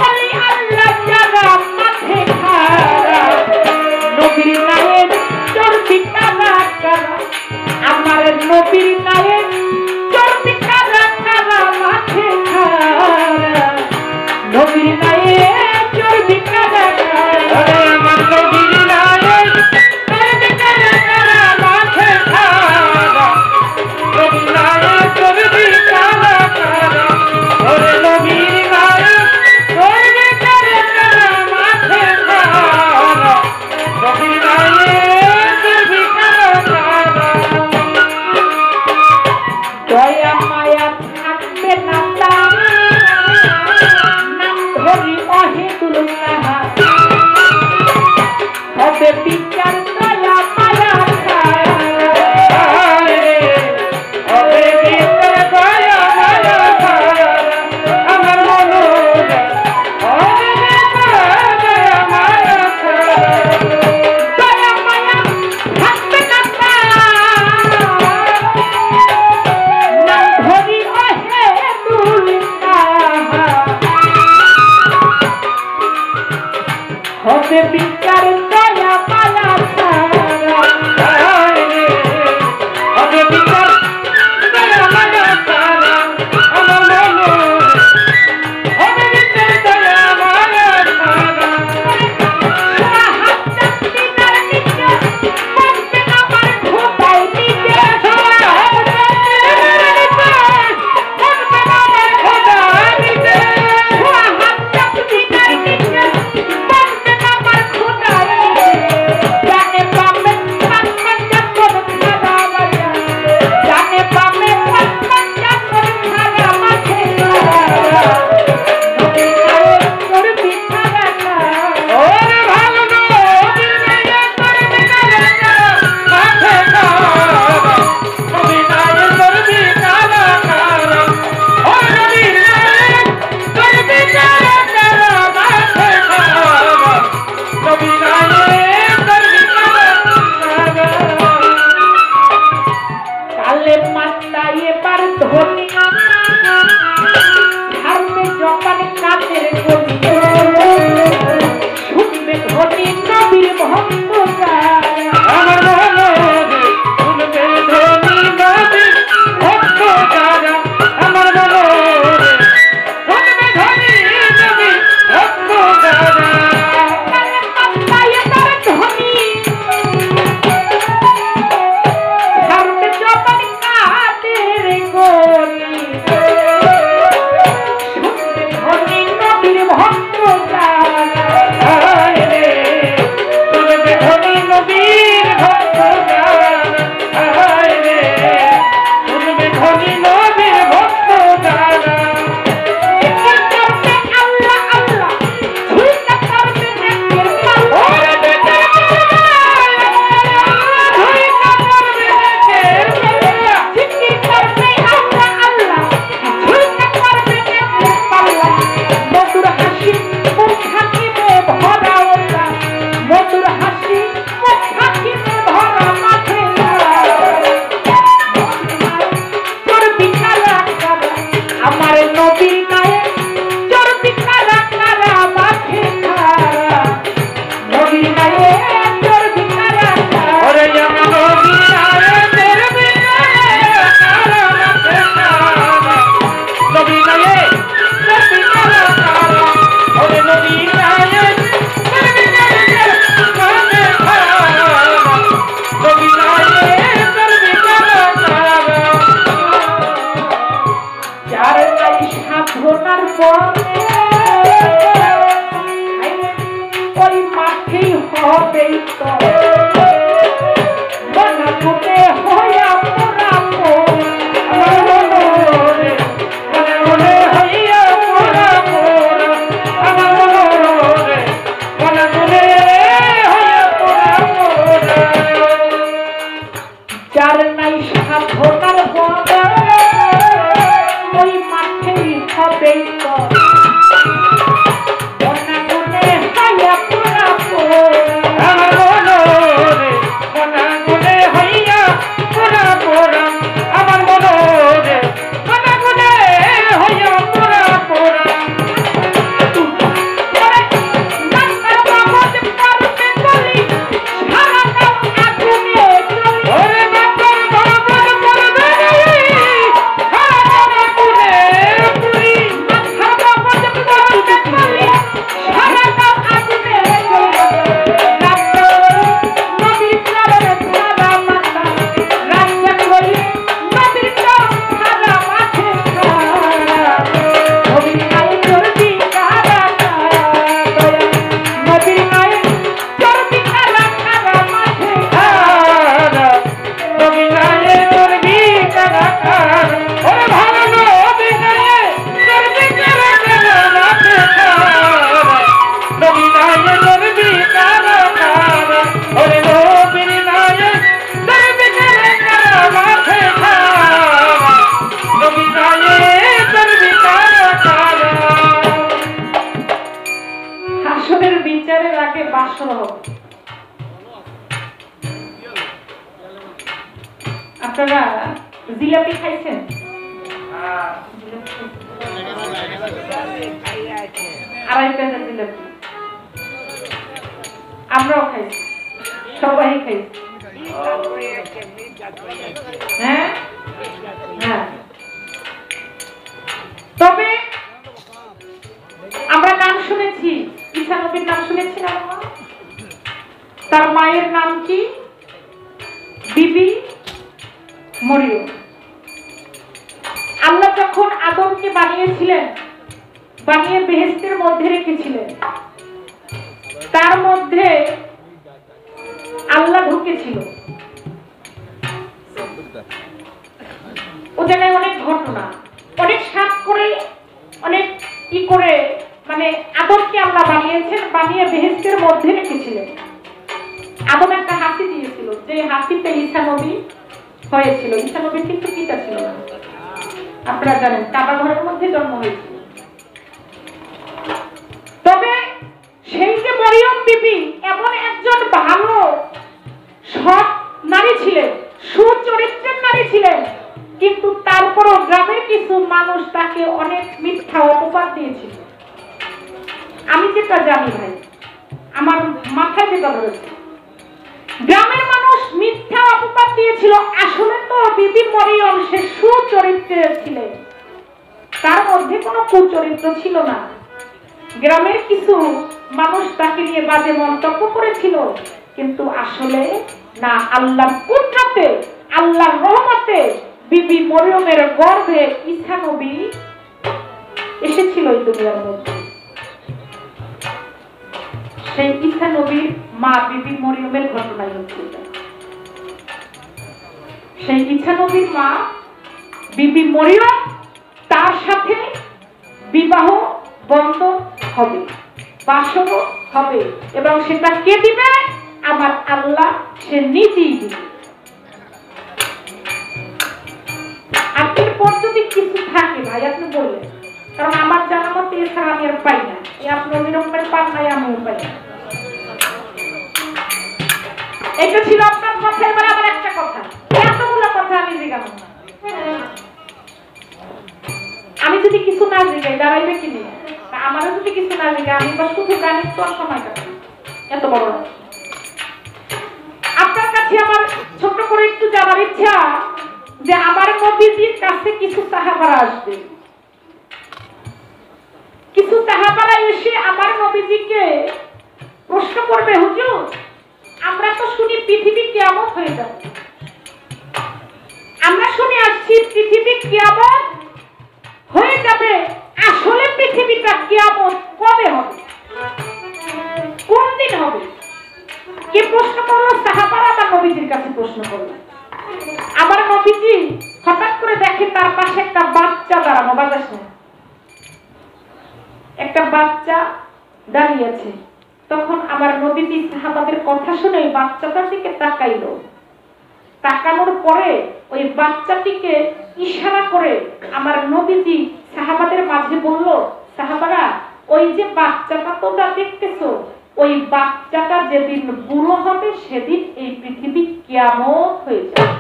আলি আল্লাহ যারা মাঠে খাড়া, নবীর নায়ের চর্বি কারা কারা, আমার নবীর নায়ের চর্বি কারা কারা মাঠে খাড়া, নবীর নায়ের চর্বি কারা কারা, আমার নবীর নায়ের চর্বি কারা কারা মাঠে খাড়া, নবীর নায়ের চর্বি কারা কারা, ওরে নবীর নায়ের চর্বি কারা কারা মাঠে খাড়া, নবীর নায়ের চর্বি কারা কারা। দয়া মায়া থাকবে না তার, নাম ধরি অহেতুল্লাহ, হবে বিচার দয়া মায়া হবে বিচার দয়া মায়া আমার মনোজ, হবে বিচার দয়া মায়া, দয়া মায়া থাকবে না তার, নাম ধরি অহেতুল্লাহ, হবে বিচার দয়া মায়া হবে বিচার দয়া মায়া আমার মনোজ, হবে বিচার দয়া মায়া হবেই তো মনা গুনে হইয়া পোড়াবো আমার মনরে মনে মনে হইয়া পোড়াবো আমার মনরে মনে মনে হইয়া পোড়াবো যার নাই সাধনার বদলে ওই মাঠেই হবেই তো আপনারা জিলাপি খাইছেন? আড়াই প্যাকেট জিলাপি আমরাও খাইছি, সবাই খাইছি। হ্যাঁ হ্যাঁ, তবে আমরা নাম শুনেছি, ঈসা নবীর নাম শুনেছিলাম। তার মায়ের নাম কি? বিবি মরিয়ম। আল্লাহ যখন আদমকে বানিয়েছিলেন, বানিয়ে বেহেশতের মধ্যে রেখেছিলেন, তার মধ্যে আল্লাহ ঢুকেছিল। ও জায়গায় অনেক ঘটনা, অনেক সাত করে, অনেক কি করে, মানে আদমকে আল্লাহ বানিয়েছেন, বানিয়ে বেহেশতের মধ্যে রেখেছিলেন। আদম একটা হাসি দিয়েছিল, যে হাসিতে ঈসা নবী হয়েছিল। ঈসা নবীর কিন্তু পিতা ছিল না, আপনারা জানেন, কাবা ঘরের মধ্যে জন্ম হয়েছিল। তবে সেই যে মরিয়ম বিবি এমন একজন ভালো সৎ নারী ছিলেন, সুচরিত্রের নারী ছিলেন, কিন্তু তারপরও গ্রামের কিছু মানুষ তাকে অনেক মিথ্যা অপবাদ দিয়েছিল। আমি যেটা জানি ভাই, আমার মাথায় যেটা ধরেছে, গ্রামের মানুষ মিথ্যা অপবাদ দিয়েছিল। আসলে তো বিবি মরিয়ম সে সুচরিত্রের ছিলেন, তার মধ্যে কোনো কুচরিত্র ছিল না। গ্রামের কিছু মানুষ তাকে নিয়ে বাজে মন্তব্য করেছিল, কিন্তু আসলে না, আল্লাহর কুদরতে, আল্লাহর রহমতে বিবি মরিয়মের গর্ভে ঈসা নবী এসেছিল এই দুনিয়ার মধ্যে। সেই ঈসা নবীর মা বিবি মরিয়মের ঘটনাই হচ্ছে। সেই ঈসা নবীর মা বিবি মরিয়ম, তার সাথে বিবাহ বন্ধন হবে, বাসর হবে, এবং সেটা কে দিবে? আমার আল্লাহ, সে নিজেই দিবে। আর এরপর যদি কিছু থাকে ভাই আপনি বললেন, কারণ আমার জানা মতে এছাড়া আমি আর পাই না। আপনি অবিলম্বের পান নাই, আমিও পাই না। এটা ছিল আপনার কথা। এবার আমার একটা কথা, এতগুলো কথা আমি জিজ্ঞাসা না, আমি যদি কিছু না জিজ্ঞাই দাঁড়াইবে কি নিয়ে? আমারও যদি কিছু না জিজ্ঞাই, আমি বা শুধু গানের তো সময় কাটাই, এত বড়। আপনার কাছে আমার ছোট করে একটু জানার ইচ্ছা যে আমার নবীজির কাছে কিছু সাহাবারা আসবে, কিছু সাহাবারা এসে আমার নবীজিকে প্রশ্ন করবে, হুজুর আমরা তো শুনি পৃথিবী কিয়ামত হয়ে যাবে, আমরা শুনে আসছি পৃথিবী কিয়ামত হয়ে যাবে, আসলে পৃথিবীটা কিয়ামত কবে হবে, কোন দিন হবে? কে প্রশ্ন করলো? সাহাবারা আমার নবীজির কাছে প্রশ্ন করলো। আমার নবীজি হঠাৎ করে দেখে তার পাশে একটা বাচ্চা দাঁড়ানো, বাজাস না, একটা বাচ্চা দাঁড়িয়ে আছে। তখন আমার নবীজি সাহাবাদের কথা শুনে ওই বাচ্চাটার দিকে তাকাইলো। তাকানোর পরে ওই বাচ্চাটিকে ইশারা করে আমার নবীজি সাহাবাদের মাঝে বলল, সাহাবারা, ওই যে বাচ্চাটা তোমরা দেখতেছো, ওই বাচ্চাটা যেদিন বুড়ো হবে সেদিন এই পৃথিবী কিয়ামত হয়ে যাবে।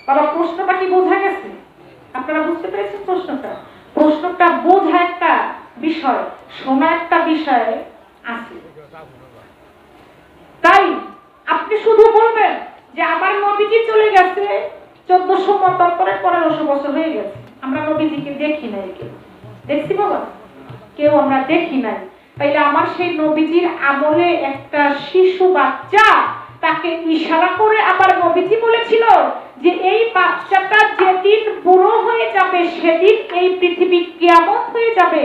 বাবা, প্রশ্নটা কি বোঝা গেছে? আপনারা বুঝতে পেরেছেন প্রশ্নটা? প্রশ্নটা বোঝা একটা বিষয়, শোনা একটা বিষয় আছে। তাই আপনি শুধু বলবেন যে আমার নবীজি চলে গেছে 1400 বছর পরে, 1500 বছর হয়ে গেছে, আমরা নবীজিকে দেখি নাই। কেউ দেখছি বাবা? কেউ আমরা দেখি নাই। তাইলে আমার সেই নবীজির আমলে একটা শিশু বাচ্চা, তাকে ইশারা করে আমার নবীজি বলেছিল যে এই বাচ্চাটা যেদিন বুড়ো হয়ে যাবে সেদিন এই পৃথিবী কিয়ামত হয়ে যাবে।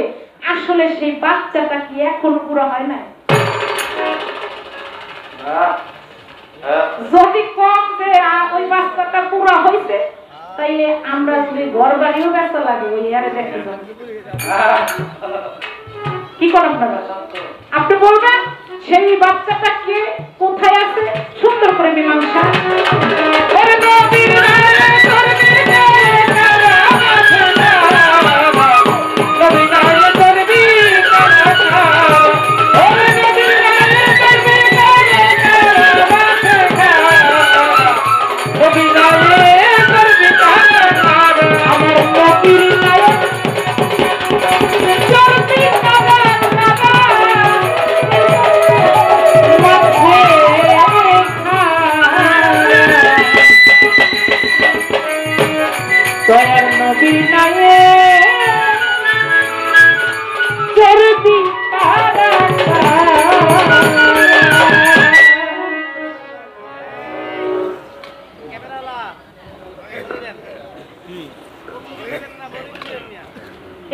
আসলে সেই বাচ্চাটা কি এখন বুড়ো হয় না? যদি কম যে ওই বাচ্চাটা বুড়ো হয়েছে, তাইলে আমরা যদি ঘর বাড়িও ব্যস্ত লাগে ওই আরে দেখতে যান। কি করেন আপনারা? আপনি বলবেন সেই বাচ্চাটা কে, কোথায় আছে, সুন্দর করে মীমাংসা।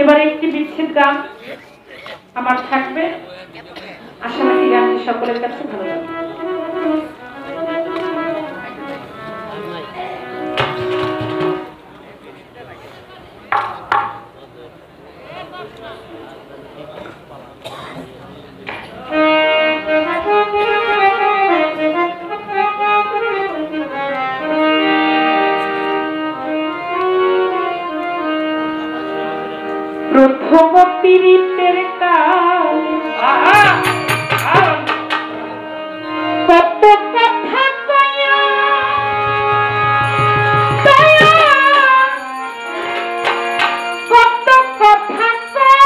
এবারে একটি বিচ্ছেদ গান আমার থাকবে, আশা রাখি গানটি সকলের কাছে ভালো লাগবে। প্রথম পীড়িতের কাল কত কথা কইয়া কত কথা কইয়া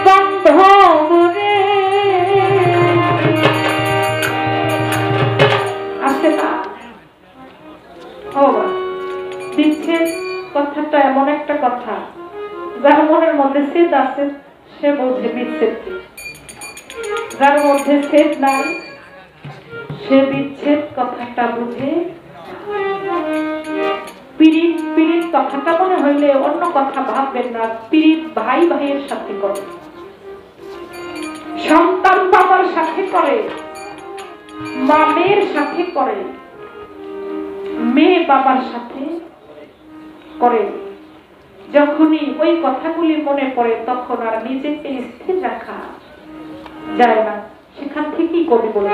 বান্ধব রে আসে না। বিচ্ছেদ কথাটা এমন একটা কথা, যার মনের মধ্যে ছেদ আছে সে বোঝে বিচ্ছেদ কি, যার মধ্যে ছেদ নাই সে বিচ্ছেদ কথাটা বুঝে। পীড়িত পীড়িত কথাটা মনে হইলে অন্য কথা ভাববেন না। পীড়িত ভাই ভাইয়ের সাথে করে, সন্তান বাবার সাথে করে, মা মেয়ের সাথে করে, মেয়ে বাবার সাথে করে। যখনই ওই কথাগুলি মনে পড়ে তখন আর নিজেকে স্থির রাখা যায় না। সেখান থেকেই কবি বলে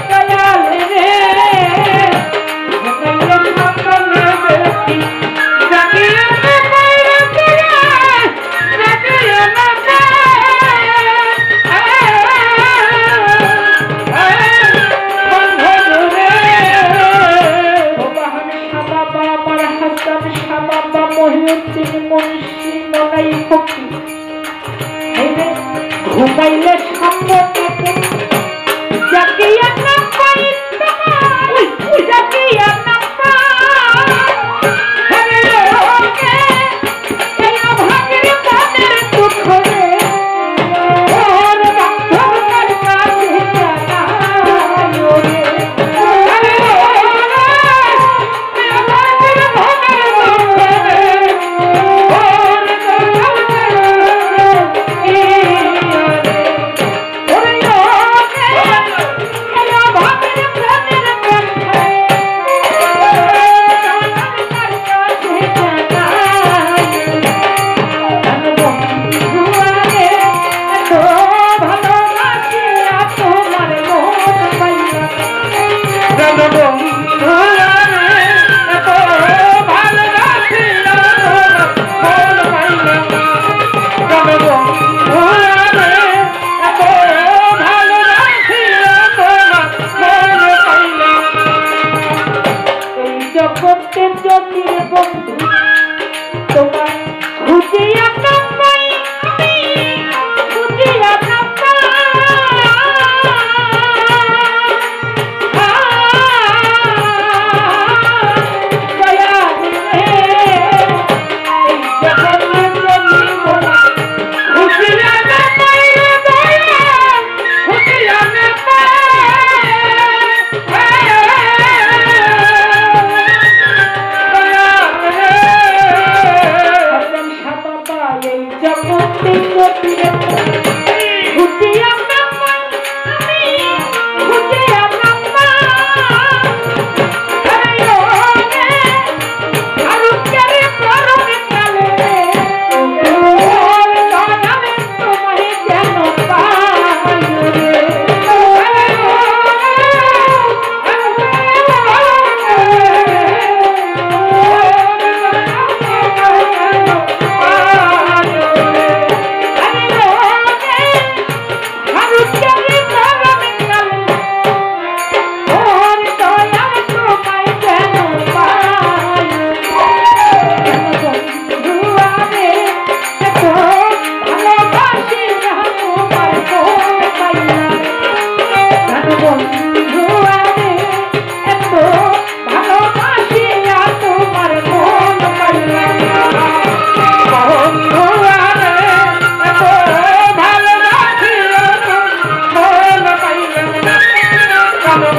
দয়াল রে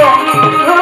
বন্ধু